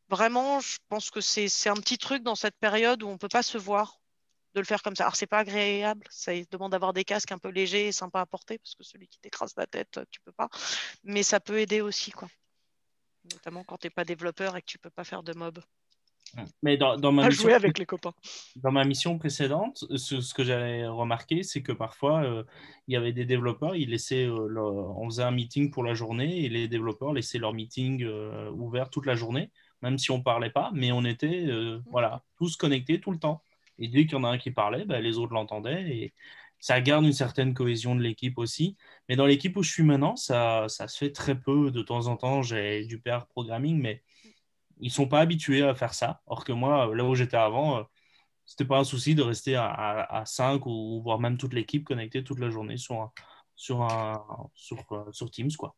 vraiment, je pense que c'est un petit truc dans cette période où on peut pas se voir de le faire comme ça. Alors, c'est pas agréable, ça demande d'avoir des casques un peu légers et sympas à porter, parce que celui qui t'écrase la tête, tu peux pas. Mais ça peut aider aussi, quoi. Notamment quand tu n'es pas développeur et que tu peux pas faire de mob. Mais dans ma À mission, jouer avec les copains. dans ma mission précédente, ce que j'avais remarqué, c'est que parfois, il y avait des développeurs, on faisait un meeting pour la journée et les développeurs laissaient leur meeting ouvert toute la journée, même si on ne parlait pas, mais on était voilà, tous connectés tout le temps. Et dès qu'il y en a un qui parlait, les autres l'entendaient et ça garde une certaine cohésion de l'équipe aussi. Mais dans l'équipe où je suis maintenant, ça se fait très peu. De temps en temps, j'ai du pair programming, mais ils sont pas habitués à faire ça. Or que moi, là où j'étais avant, c'était pas un souci de rester à 5 ou voire même toute l'équipe connectée toute la journée sur Teams, quoi.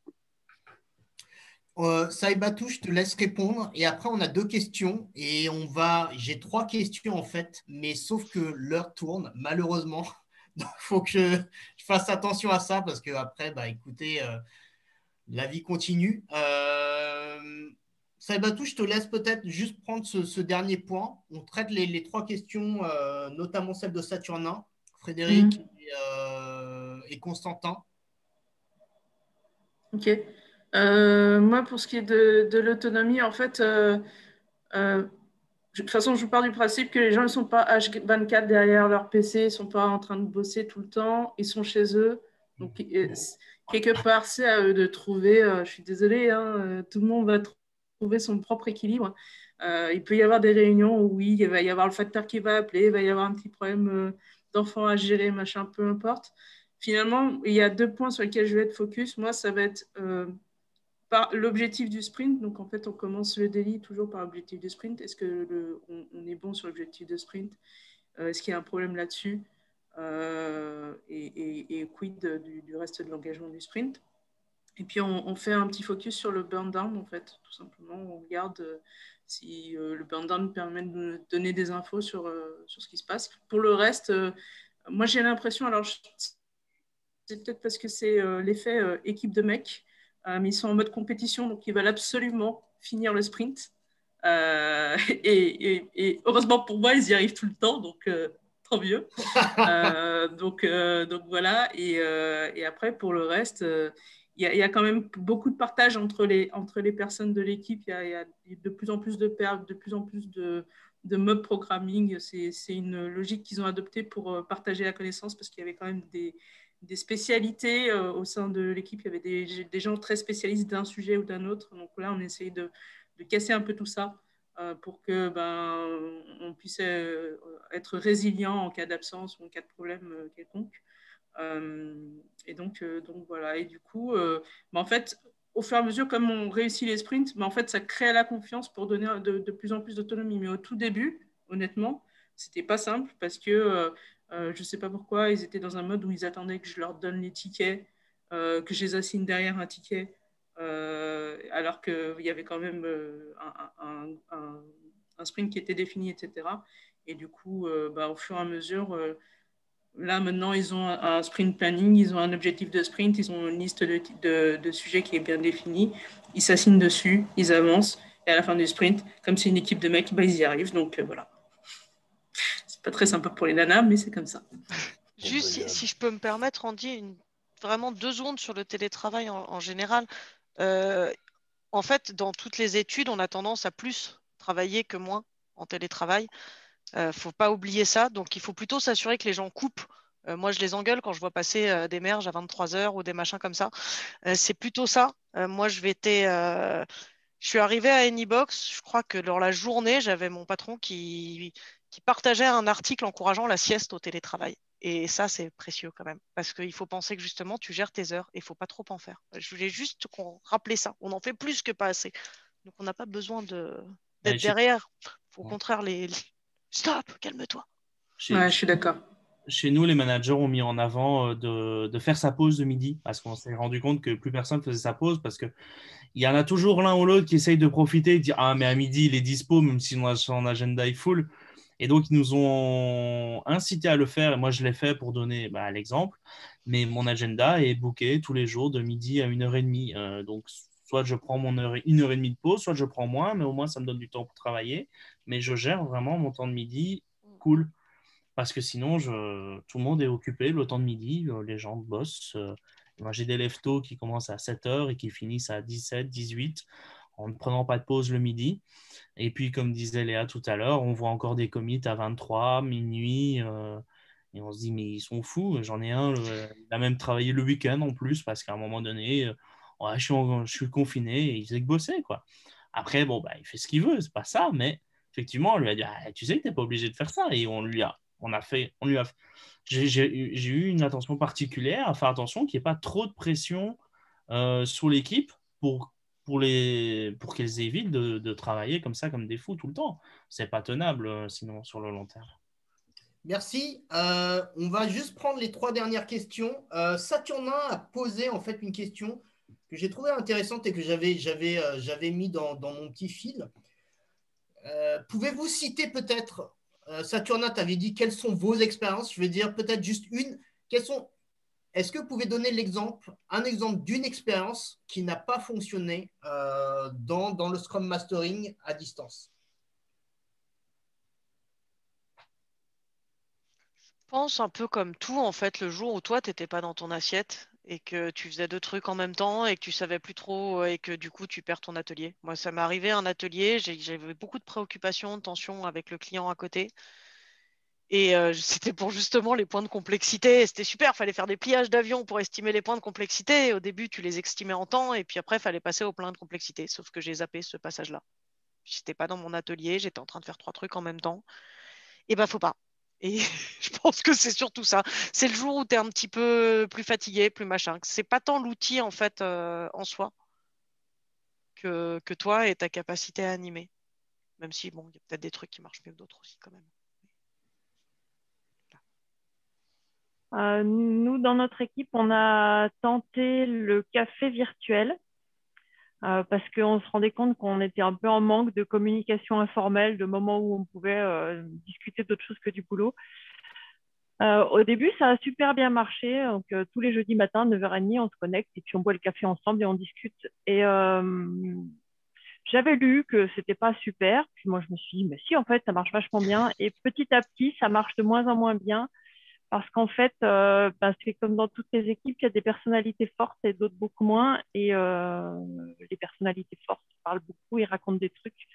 Saïbatou, je te laisse répondre. Et après, on a 2 questions. Et j'ai 3 questions en fait. Mais sauf que l'heure tourne, malheureusement. Donc, il faut que je fasse attention à ça parce que après, écoutez, la vie continue. Saïbatou, je te laisse peut-être juste prendre ce dernier point. On traite les 3 questions, notamment celle de Saturnin, Frédéric et Constantin. Ok. Moi, pour ce qui est de l'autonomie, en fait, de toute façon, je pars du principe que les gens ne sont pas H24 derrière leur PC, ils ne sont pas en train de bosser tout le temps, ils sont chez eux. Donc, quelque part, c'est à eux de trouver, je suis désolée, tout le monde va trouver son propre équilibre. Il peut y avoir des réunions où, oui, il va y avoir le facteur qui va appeler, il va y avoir un petit problème d'enfant à gérer, machin, peu importe. Finalement, il y a 2 points sur lesquels je vais être focus. Moi, ça va être par l'objectif du sprint. Donc, en fait, on commence le daily toujours par l'objectif du sprint. Est-ce qu'on est bon sur l'objectif de sprint? Est-ce qu'il y a un problème là-dessus? Et quid du reste de l'engagement du sprint? Et puis, on fait un petit focus sur le burn down, en fait, tout simplement. On regarde si le burn down permet de nous donner des infos sur ce qui se passe. Pour le reste, moi, j'ai l'impression, alors c'est peut-être parce que c'est l'effet équipe de mecs, mais ils sont en mode compétition, donc ils veulent absolument finir le sprint. Et heureusement pour moi, ils y arrivent tout le temps, donc tant mieux. Donc voilà. Et après, pour le reste, il y a quand même beaucoup de partage entre les personnes de l'équipe. Il y a de plus en plus de pairs, de plus en plus de mob programming. C'est une logique qu'ils ont adoptée pour partager la connaissance parce qu'il y avait quand même des spécialités au sein de l'équipe. Il y avait des gens très spécialistes d'un sujet ou d'un autre. Donc là, on essaye de casser un peu tout ça pour que on puisse être résilient en cas d'absence ou en cas de problème quelconque. Et donc voilà. Et du coup, en fait, au fur et à mesure, comme on réussit les sprints, en fait, ça crée la confiance pour donner de plus en plus d'autonomie. Mais au tout début, honnêtement, c'était pas simple parce que je sais pas pourquoi, ils étaient dans un mode où ils attendaient que je leur donne les tickets, que je les assigne derrière un ticket. Alors qu'il y avait quand même un sprint qui était défini, etc. Et du coup, au fur et à mesure, là maintenant, ils ont un sprint planning, ils ont un objectif de sprint, ils ont une liste de sujets qui est bien définie, ils s'assignent dessus, ils avancent, et à la fin du sprint, comme c'est une équipe de mecs, ils y arrivent. Donc voilà. C'est pas très sympa pour les nanas, mais c'est comme ça. Juste si je peux me permettre, Andy, vraiment 2 secondes sur le télétravail en général. En fait, dans toutes les études, on a tendance à plus travailler que moins en télétravail. Faut pas oublier ça. Donc, il faut plutôt s'assurer que les gens coupent. Moi, je les engueule quand je vois passer des merges à 23 heures ou des machins comme ça. C'est plutôt ça. Moi, je suis arrivée à Anybox. Je crois que dans la journée, j'avais mon patron qui partageait un article encourageant la sieste au télétravail. Et ça, c'est précieux quand même. Parce qu'il faut penser que justement, tu gères tes heures et il ne faut pas trop en faire. Je voulais juste qu'on rappelle ça. On en fait plus que pas assez. Donc, on n'a pas besoin d'être derrière. Au contraire, Stop, calme-toi. Ouais, je suis d'accord. Chez nous, les managers ont mis en avant de faire sa pause de midi parce qu'on s'est rendu compte que plus personne faisait sa pause parce qu'il y en a toujours l'un ou l'autre qui essaye de profiter et de dire « Ah, mais à midi, il est dispo, même si son agenda est full. » Et donc, ils nous ont incité à le faire. Et moi, je l'ai fait pour donner l'exemple. Mais mon agenda est booké tous les jours de midi à 1h30. Donc, soit je prends 1h30 de pause, soit je prends moins, mais au moins, ça me donne du temps pour travailler. Mais je gère vraiment mon temps de midi cool. Parce que sinon, tout le monde est occupé le temps de midi. Les gens bossent. Moi, j'ai des leftos qui commencent à 7h et qui finissent à 17, 18 en ne prenant pas de pause le midi. Et puis, comme disait Léa tout à l'heure, on voit encore des commits à 23, minuit. Et on se dit, mais ils sont fous. J'en ai un, il a même travaillé le week-end en plus, parce qu'à un moment donné, ouais, je suis confiné et il faisait que bosser, quoi. Après, bon, il fait ce qu'il veut, c'est pas ça, mais effectivement, on lui a dit, ah, tu sais que tu n'es pas obligé de faire ça. Et j'ai eu une attention particulière à faire attention qu'il n'y ait pas trop de pression sur l'équipe pour qu'elles évitent de travailler comme ça, comme des fous tout le temps. C'est pas tenable, sinon, sur le long terme. Merci. On va juste prendre les 3 dernières questions. Saturnin a posé en fait une question que j'ai trouvée intéressante et que j'avais mis dans mon petit fil. Pouvez-vous citer peut-être, Saturnin, tu avais dit quelles sont vos expériences, je vais dire peut-être juste une. Est-ce que vous pouvez donner un exemple d'une expérience qui n'a pas fonctionné dans le Scrum Mastering à distance? Je pense un peu comme tout, en fait, le jour où toi, tu n'étais pas dans ton assiette et que tu faisais 2 trucs en même temps et que tu savais plus trop et que du coup, tu perds ton atelier. Moi, ça m'est arrivé un atelier, j'avais beaucoup de préoccupations, de tensions avec le client à côté. Et c'était pour justement les points de complexité. C'était super, il fallait faire des pliages d'avion pour estimer les points de complexité. Au début, tu les estimais en temps et puis après, il fallait passer au plein de complexité. Sauf que j'ai zappé ce passage-là. J'étais pas dans mon atelier, j'étais en train de faire 3 trucs en même temps. Et faut pas. Et je pense que c'est surtout ça. C'est le jour où tu es un petit peu plus fatigué, plus machin. C'est pas tant l'outil en fait en soi que toi et ta capacité à animer. Même si, bon, il y a peut-être des trucs qui marchent mieux que d'autres aussi quand même. Nous, dans notre équipe, on a tenté le café virtuel parce qu'on se rendait compte qu'on était un peu en manque de communication informelle, de moments où on pouvait discuter d'autre chose que du boulot. Au début, ça a super bien marché. Donc, tous les jeudis matins, 9h30, on se connecte et puis on boit le café ensemble et on discute. Et j'avais lu que c'était pas super. Puis moi, je me suis dit, mais si, en fait, ça marche vachement bien. Et petit à petit, ça marche de moins en moins bien. Parce qu'en fait, c'est comme dans toutes les équipes, il y a des personnalités fortes et d'autres beaucoup moins. Et les personnalités fortes parlent beaucoup, ils racontent des trucs.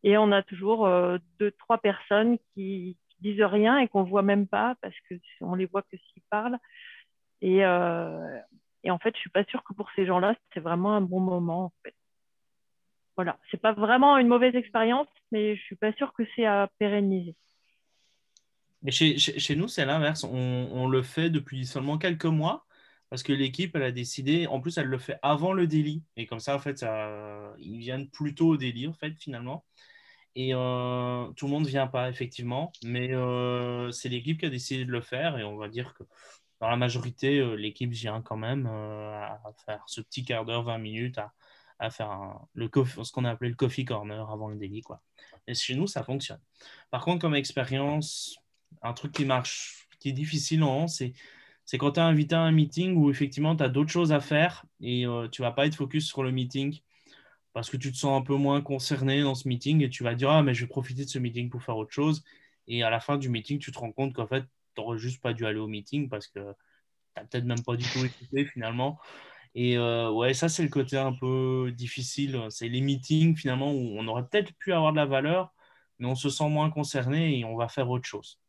Et on a toujours 2-3 personnes qui disent rien et qu'on voit même pas parce qu'on les voit que s'ils parlent. Et en fait, je suis pas sûre que pour ces gens-là, c'est vraiment un bon moment. En fait. Voilà, c'est pas vraiment une mauvaise expérience, mais je suis pas sûre que c'est à pérenniser. Et chez nous, c'est l'inverse. On le fait depuis seulement quelques mois parce que l'équipe, elle a décidé, en plus, elle le fait avant le daily. Et comme ça, en fait, ils viennent plus tôt au daily, en fait, finalement. Et tout le monde ne vient pas, effectivement. Mais c'est l'équipe qui a décidé de le faire. Et on va dire que dans la majorité, l'équipe vient quand même à faire ce petit quart d'heure, 20 minutes, à faire ce qu'on a appelé le coffee corner avant le daily, quoi. Et chez nous, ça fonctionne. Par contre, comme expérience, un truc qui marche, qui est difficile, c'est quand tu es invité à un meeting où effectivement tu as d'autres choses à faire et tu ne vas pas être focus sur le meeting parce que tu te sens un peu moins concerné dans ce meeting et tu vas dire, ah, mais je vais profiter de ce meeting pour faire autre chose. Et à la fin du meeting, tu te rends compte qu'en fait, tu n'aurais juste pas dû aller au meeting parce que tu n'as peut-être même pas du tout écouté finalement. Et ouais, ça, c'est le côté un peu difficile. C'est les meetings finalement où on aurait peut-être pu avoir de la valeur, mais on se sent moins concerné et on va faire autre chose.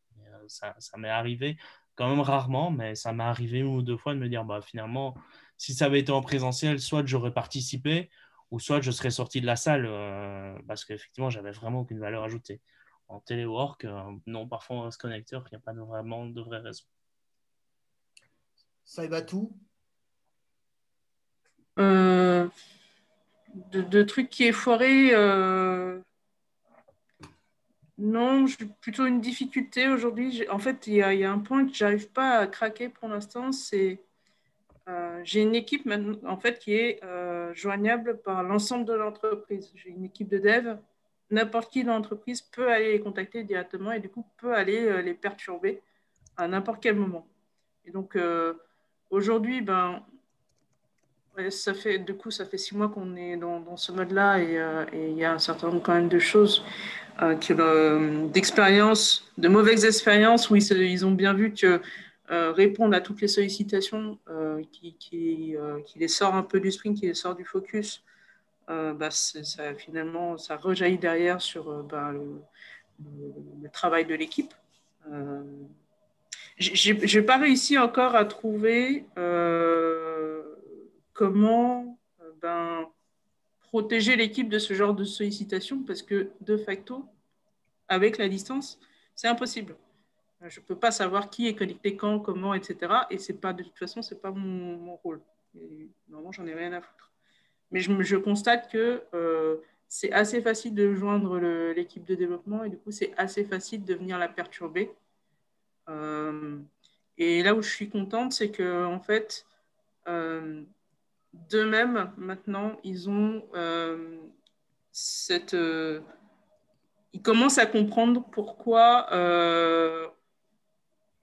Ça m'est arrivé quand même rarement, mais ça m'est arrivé 1 ou 2 fois de me dire, bah, finalement, si ça avait été en présentiel, soit j'aurais participé, ou soit je serais sorti de la salle parce qu'effectivement, j'avais vraiment aucune valeur ajoutée. En téléwork, non, parfois on va se connecter, il n'y a pas vraiment de vraie raison. Ça y va tout. De trucs qui est foiré, non, j'ai plutôt une difficulté aujourd'hui. En fait, il y a un point que j'arrive pas à craquer pour l'instant, c'est j'ai une équipe maintenant, en fait, qui est joignable par l'ensemble de l'entreprise. J'ai une équipe de dev. N'importe qui dans l'entreprise peut aller les contacter directement et du coup peut aller les perturber à n'importe quel moment. Et donc aujourd'hui, ouais, ça fait 6 mois qu'on est dans ce mode-là et il y a un certain nombre quand même de choses, d'expériences, de mauvaises expériences où ils ont bien vu que répondre à toutes les sollicitations qui les sort un peu du sprint, qui les sort du focus, finalement, ça rejaillit derrière sur le travail de l'équipe. Je n'ai pas réussi encore à trouver comment protéger l'équipe de ce genre de sollicitations parce que de facto, avec la distance, c'est impossible. Je ne peux pas savoir qui est connecté quand, comment, etc. Et de toute façon, ce n'est pas mon rôle. Et normalement, j'en ai rien à foutre. Mais je constate que c'est assez facile de joindre l'équipe de développement et du coup, c'est assez facile de venir la perturber. Et là où je suis contente, c'est que en fait, d'eux-mêmes, maintenant, ils ont ils commencent à comprendre pourquoi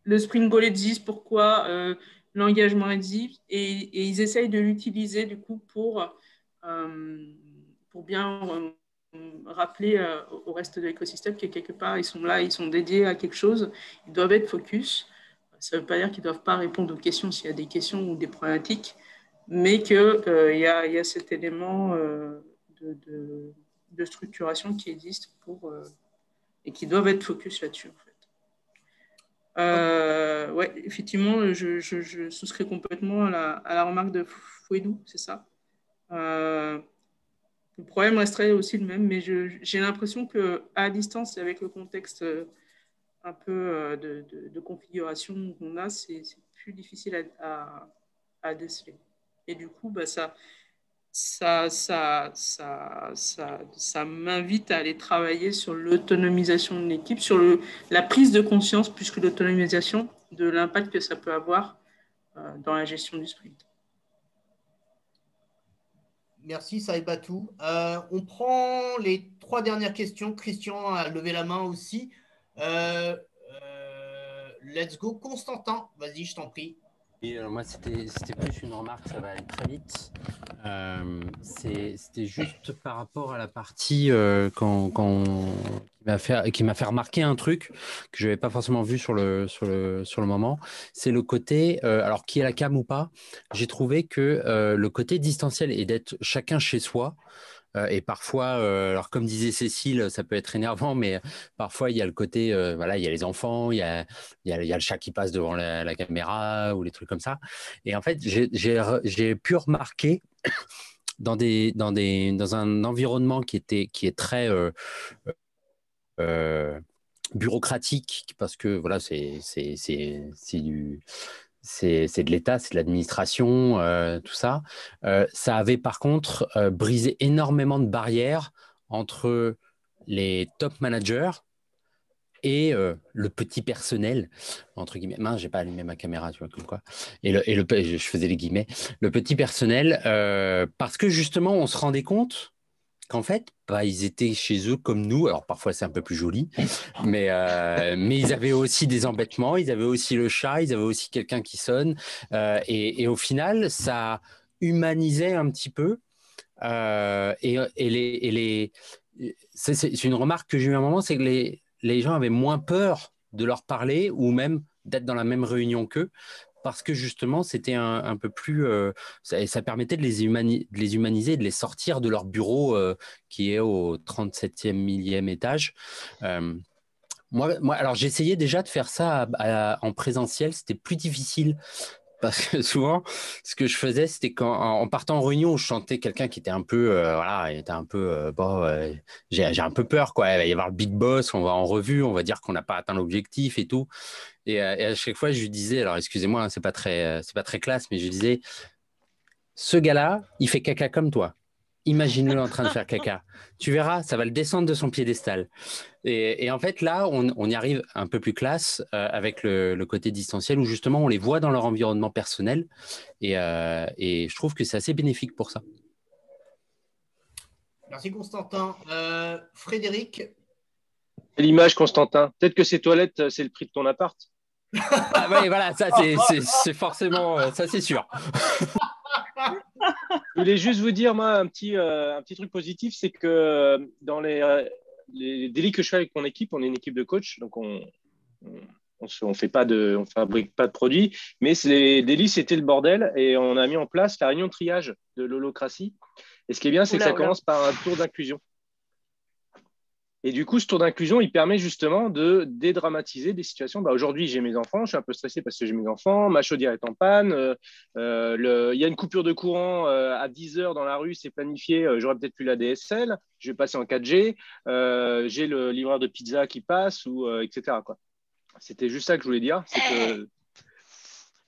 le Spring Goal existe, pourquoi l'engagement existe, et ils essayent de l'utiliser du coup pour bien rappeler au reste de l'écosystème que quelque part, ils sont là, ils sont dédiés à quelque chose, ils doivent être focus. Ça ne veut pas dire qu'ils ne doivent pas répondre aux questions s'il y a des questions ou des problématiques, mais qu'il y a cet élément de structuration qui existe et qui doivent être focus là-dessus. En fait. Ouais, effectivement, je souscris complètement à la remarque de Fouedou, c'est ça. Le problème resterait aussi le même, mais j'ai l'impression qu'à distance, avec le contexte un peu de configuration qu'on a, c'est plus difficile à déceler. Et du coup, ça m'invite à aller travailler sur l'autonomisation de l'équipe, sur la prise de conscience plus que l'autonomisation de l'impact que ça peut avoir dans la gestion du sprint. Merci Saïbatou. On prend les 3 dernières questions. Christian a levé la main aussi. Let's go. Constantin, vas-y, je t'en prie. Et moi, c'était plus une remarque, ça va aller très vite. C'était juste par rapport à la partie qui m'a fait remarquer un truc que je n'avais pas forcément vu sur le moment. C'est le côté, alors qui est la cam ou pas, j'ai trouvé que le côté distanciel et d'être chacun chez soi. Et parfois, alors comme disait Cécile, ça peut être énervant, mais parfois il y a le côté, voilà, il y a les enfants, il y a le chat qui passe devant la caméra ou les trucs comme ça. Et en fait, j'ai pu remarquer dans un environnement qui est très bureaucratique, parce que voilà, c'est de l'État, c'est de l'administration, tout ça. Ça avait par contre brisé énormément de barrières entre les top managers et le petit personnel, entre guillemets. Mince, j'ai pas allumé ma caméra, tu vois, comme quoi. Je faisais les guillemets. Le petit personnel, parce que justement, on se rendait compte qu'en fait, ils étaient chez eux comme nous. Alors parfois c'est un peu plus joli, mais ils avaient aussi des embêtements, ils avaient aussi le chat, ils avaient aussi quelqu'un qui sonne, et au final ça humanisait un petit peu. C'est une remarque que j'ai eu à un moment, c'est que les gens avaient moins peur de leur parler ou même d'être dans la même réunion qu'eux, parce que justement, c'était un peu plus... ça permettait de les humaniser, de les sortir de leur bureau qui est au 37e millième étage. Alors, j'essayais déjà de faire ça en présentiel. C'était plus difficile parce que souvent, ce que je faisais, c'était en partant en réunion, je sentais quelqu'un qui était un peu, voilà, il était un peu, j'ai un peu peur, quoi. Il va y avoir le big boss, on va en revue, on va dire qu'on n'a pas atteint l'objectif et tout. Et à chaque fois, je lui disais, alors excusez-moi, hein, c'est pas très classe, mais je lui disais, ce gars-là, il fait caca comme toi. Imagine-le en train de faire caca. Tu verras, ça va le descendre de son piédestal. Et en fait, là, on y arrive un peu plus classe avec le côté distanciel où justement, on les voit dans leur environnement personnel. Et je trouve que c'est assez bénéfique pour ça. Merci Constantin. Frédéric. L'image, Constantin. Peut-être que ces toilettes, c'est le prix de ton appart. Ah oui, voilà, ça c'est forcément, ça c'est sûr. Je voulais juste vous dire, moi, un petit truc positif, c'est que dans les délits que je fais avec mon équipe, on est une équipe de coach, donc on fabrique pas de produits, mais les délits, c'était le bordel, et on a mis en place la réunion de triage de l'holocratie. Et ce qui est bien, c'est que ça commence par un tour d'inclusion. Et du coup, ce tour d'inclusion, il permet justement de dédramatiser des situations. Aujourd'hui, j'ai mes enfants, je suis un peu stressé parce que j'ai mes enfants, ma chaudière est en panne, il y a une coupure de courant à 10 heures dans la rue, c'est planifié, j'aurais peut-être plus la DSL, je vais passer en 4G, j'ai le livreur de pizza qui passe, etc. C'était juste ça que je voulais dire. C'est que...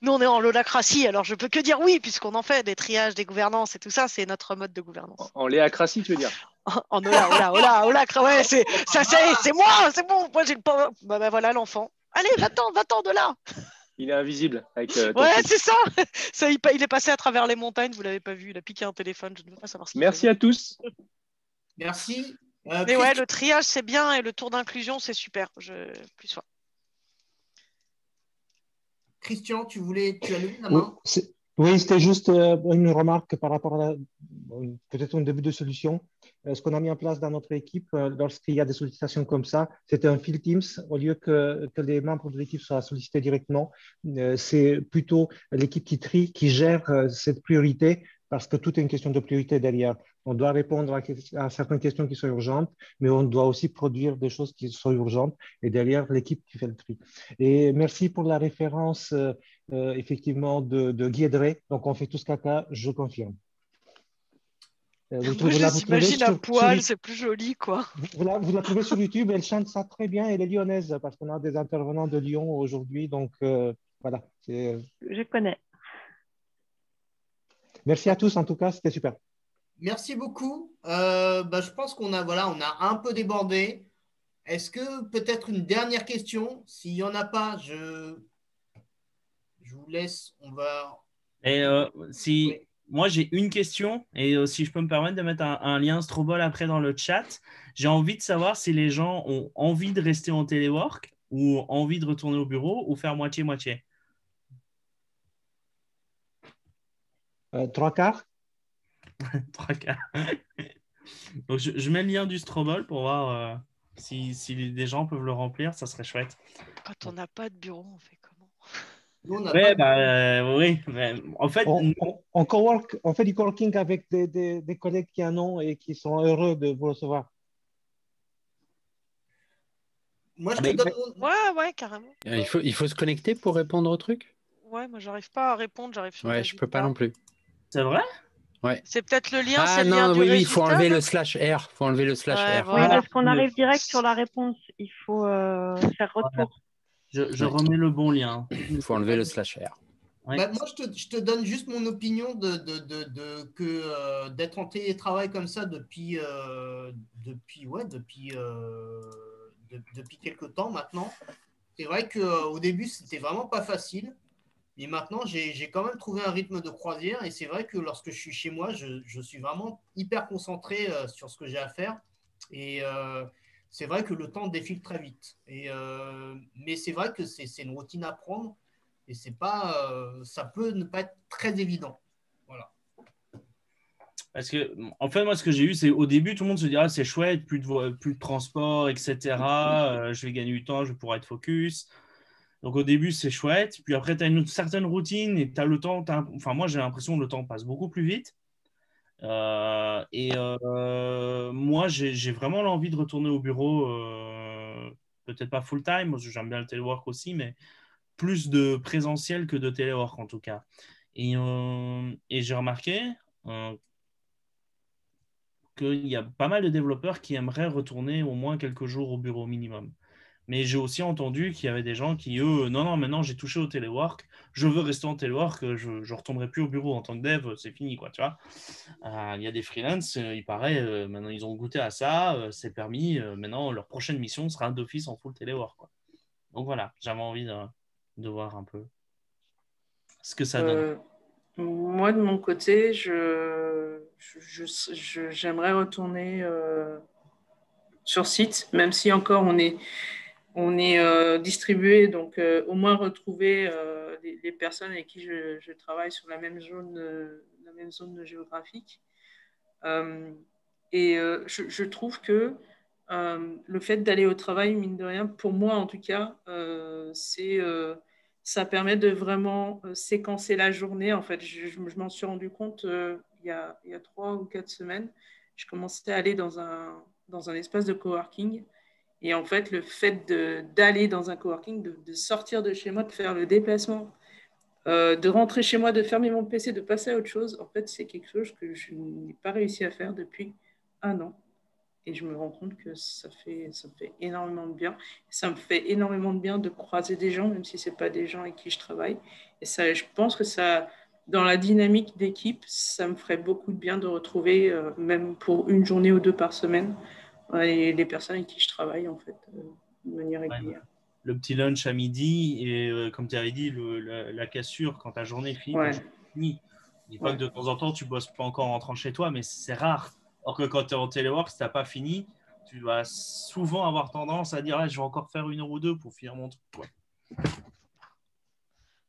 Nous, on est en holacratie, alors je peux que dire oui, puisqu'on en fait des triages, des gouvernances et tout ça, c'est notre mode de gouvernance. En léacratie, tu veux dire? En hola, ouais, c'est moi, c'est bon, moi j'ai le pauvre. Bah, voilà l'enfant. Allez, va-t'en de là. Il est invisible. Ouais, c'est ça. Il est passé à travers les montagnes, vous l'avez pas vu, il a piqué un téléphone, je ne veux pas savoir ce qu'il fait. Merci à tous. Merci. Mais ouais, le triage c'est bien et le tour d'inclusion c'est super. Plus soin. Christian, tu as levé la main? Oui, c'était juste une remarque par rapport à peut-être un début de solution. Ce qu'on a mis en place dans notre équipe, lorsqu'il y a des sollicitations comme ça, c'était un field Teams. Au lieu que les membres de l'équipe soient sollicités directement, c'est plutôt l'équipe qui trie, qui gère cette priorité, parce que tout est une question de priorité derrière. On doit répondre à certaines questions qui sont urgentes, mais on doit aussi produire des choses qui sont urgentes, et derrière, l'équipe qui fait le tri. Et merci pour la référence effectivement de Guy Edré. Donc, on fait tous caca, je confirme. Moi, je t'imagine à poil, c'est plus joli, quoi. Vous la trouvez sur YouTube, elle chante ça très bien, elle est lyonnaise, parce qu'on a des intervenants de Lyon aujourd'hui, donc voilà. Je connais. Merci à tous, en tout cas, c'était super. Merci beaucoup. Je pense qu'on a un peu débordé. Est-ce que peut-être une dernière question? S'il n'y en a pas, je vous laisse. On va. Et moi, j'ai une question, et si je peux me permettre de mettre un lien Strobol après dans le chat, j'ai envie de savoir si les gens ont envie de rester en téléwork ou envie de retourner au bureau ou faire moitié-moitié. 3/4. 3/4. Donc, je mets le lien du Strobol pour voir si des gens peuvent le remplir, ça serait chouette. Quand on n'a pas de bureau, on fait comment? Nous, on n'a Ouais, pas oui, mais en fait, On fait du coworking avec des collègues qui en ont et qui sont heureux de vous recevoir. Moi, je te donne mon- Ouais, carrément. Il faut se connecter pour répondre au truc? Ouais, moi, j'arrive pas à répondre, j'arrive sur le Ouais, je peux pas non plus. C'est vrai? Ouais. C'est peut-être le lien, Ah c'est le lien non, du oui, il résultat. faut enlever non le /R. Faut enlever le /R. Ouais, Oui, voilà. parce qu'on arrive direct sur la réponse. Il faut faire retour. Je remets le bon lien. Il faut enlever le /R. Ouais. Bah, moi, je te donne juste mon opinion d'être en télétravail comme ça depuis quelques temps maintenant. C'est vrai qu'au début, c'était vraiment pas facile. Et maintenant, j'ai quand même trouvé un rythme de croisière. Et c'est vrai que lorsque je suis chez moi, je suis vraiment hyper concentré sur ce que j'ai à faire. Et c'est vrai que le temps défile très vite. Mais c'est vrai que c'est une routine à prendre. Et c'est pas, ça peut ne pas être très évident. Voilà. Parce que, en fait, moi, ce que j'ai eu, c'est au début, tout le monde se dit ah, c'est chouette, plus de transport, etc. Je vais gagner du temps, je vais pouvoir être focus. Donc, au début, c'est chouette. Puis après, tu as une certaine routine et tu as le temps. Enfin, moi, j'ai l'impression que le temps passe beaucoup plus vite. Moi, j'ai vraiment l'envie de retourner au bureau. Peut-être pas full time, parce que j'aime bien le téléwork aussi, mais plus de présentiel que de téléwork en tout cas. Et j'ai remarqué qu'il y a pas mal de développeurs qui aimeraient retourner au moins quelques jours au bureau minimum. Mais j'ai aussi entendu qu'il y avait des gens qui, eux, non, maintenant j'ai touché au téléwork, je veux rester en téléwork, je ne retournerai plus au bureau en tant que dev, c'est fini, quoi, tu vois. Il y a des freelances, il paraît, maintenant ils ont goûté à ça, c'est permis, maintenant leur prochaine mission sera d'office en full téléwork, quoi. Donc voilà, j'avais envie de voir un peu ce que ça donne. Moi, de mon côté, j'aimerais retourner sur site, même si encore on est distribué, donc au moins retrouver les personnes avec qui je travaille sur la même zone géographique. Je trouve que le fait d'aller au travail, mine de rien, pour moi en tout cas, ça permet de vraiment séquencer la journée. En fait, je m'en suis rendu compte il y a 3 ou 4 semaines. Je commençais à aller dans un espace de coworking. Et en fait, le fait d'aller dans un coworking, de sortir de chez moi, de faire le déplacement, de rentrer chez moi, de fermer mon PC, de passer à autre chose, en fait, c'est quelque chose que je n'ai pas réussi à faire depuis 1 an. Et je me rends compte que ça me fait énormément de bien. Ça me fait énormément de bien de croiser des gens, même si ce n'est pas des gens avec qui je travaille. Et ça, je pense que ça, dans la dynamique d'équipe, ça me ferait beaucoup de bien de retrouver, même pour une journée ou 2 par semaine, les personnes avec qui je travaille, en fait, de manière régulière. Le petit lunch à midi et, comme tu avais dit, la cassure quand ta journée est finie. Ouais. Je dis pas que de temps en temps, tu bosses pas encore en rentrant chez toi, mais c'est rare. Or que quand tu es en téléwork, si tu n'as pas fini, tu vas souvent avoir tendance à dire je vais encore faire 1 heure ou 2 pour finir mon truc. Ouais.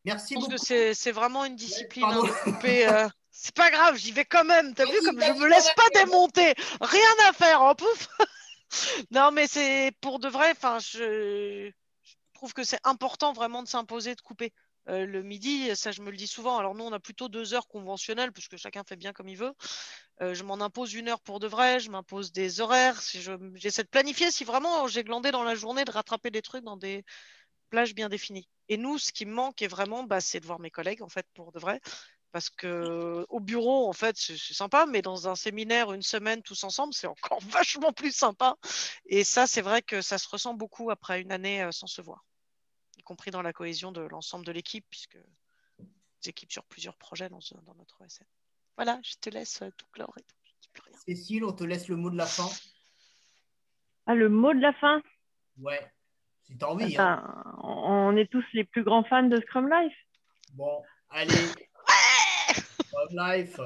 Merci beaucoup. beaucoup. Je pense que c'est vraiment une discipline de couper. C'est pas grave, j'y vais quand même. T'as vu comme je me laisse pas démonter. Rien à faire, en pouf. Non, mais c'est pour de vrai. Enfin, je trouve que c'est important vraiment de s'imposer, de couper. Le midi, ça je me le dis souvent. Alors nous, on a plutôt 2 heures conventionnelles parce que chacun fait bien comme il veut. Je m'en impose 1 heure pour de vrai. Je m'impose des horaires. J'essaie de planifier si vraiment j'ai glandé dans la journée, de rattraper des trucs dans des plages bien définies. Et nous, ce qui me manque est vraiment, c'est de voir mes collègues en fait pour de vrai. Parce que au bureau, en fait, c'est sympa, mais dans un séminaire, 1 semaine, tous ensemble, c'est encore vachement plus sympa. Et ça, c'est vrai que ça se ressent beaucoup après 1 année sans se voir, y compris dans la cohésion de l'ensemble de l'équipe, puisque des équipes sur plusieurs projets dans notre OSN. Voilà, je te laisse tout clore et tout. Je dis plus rien. Cécile, on te laisse le mot de la fin. Ah, le mot de la fin? Ouais, si t'as envie. On est tous les plus grands fans de Scrum Life. Bon, allez. Love life.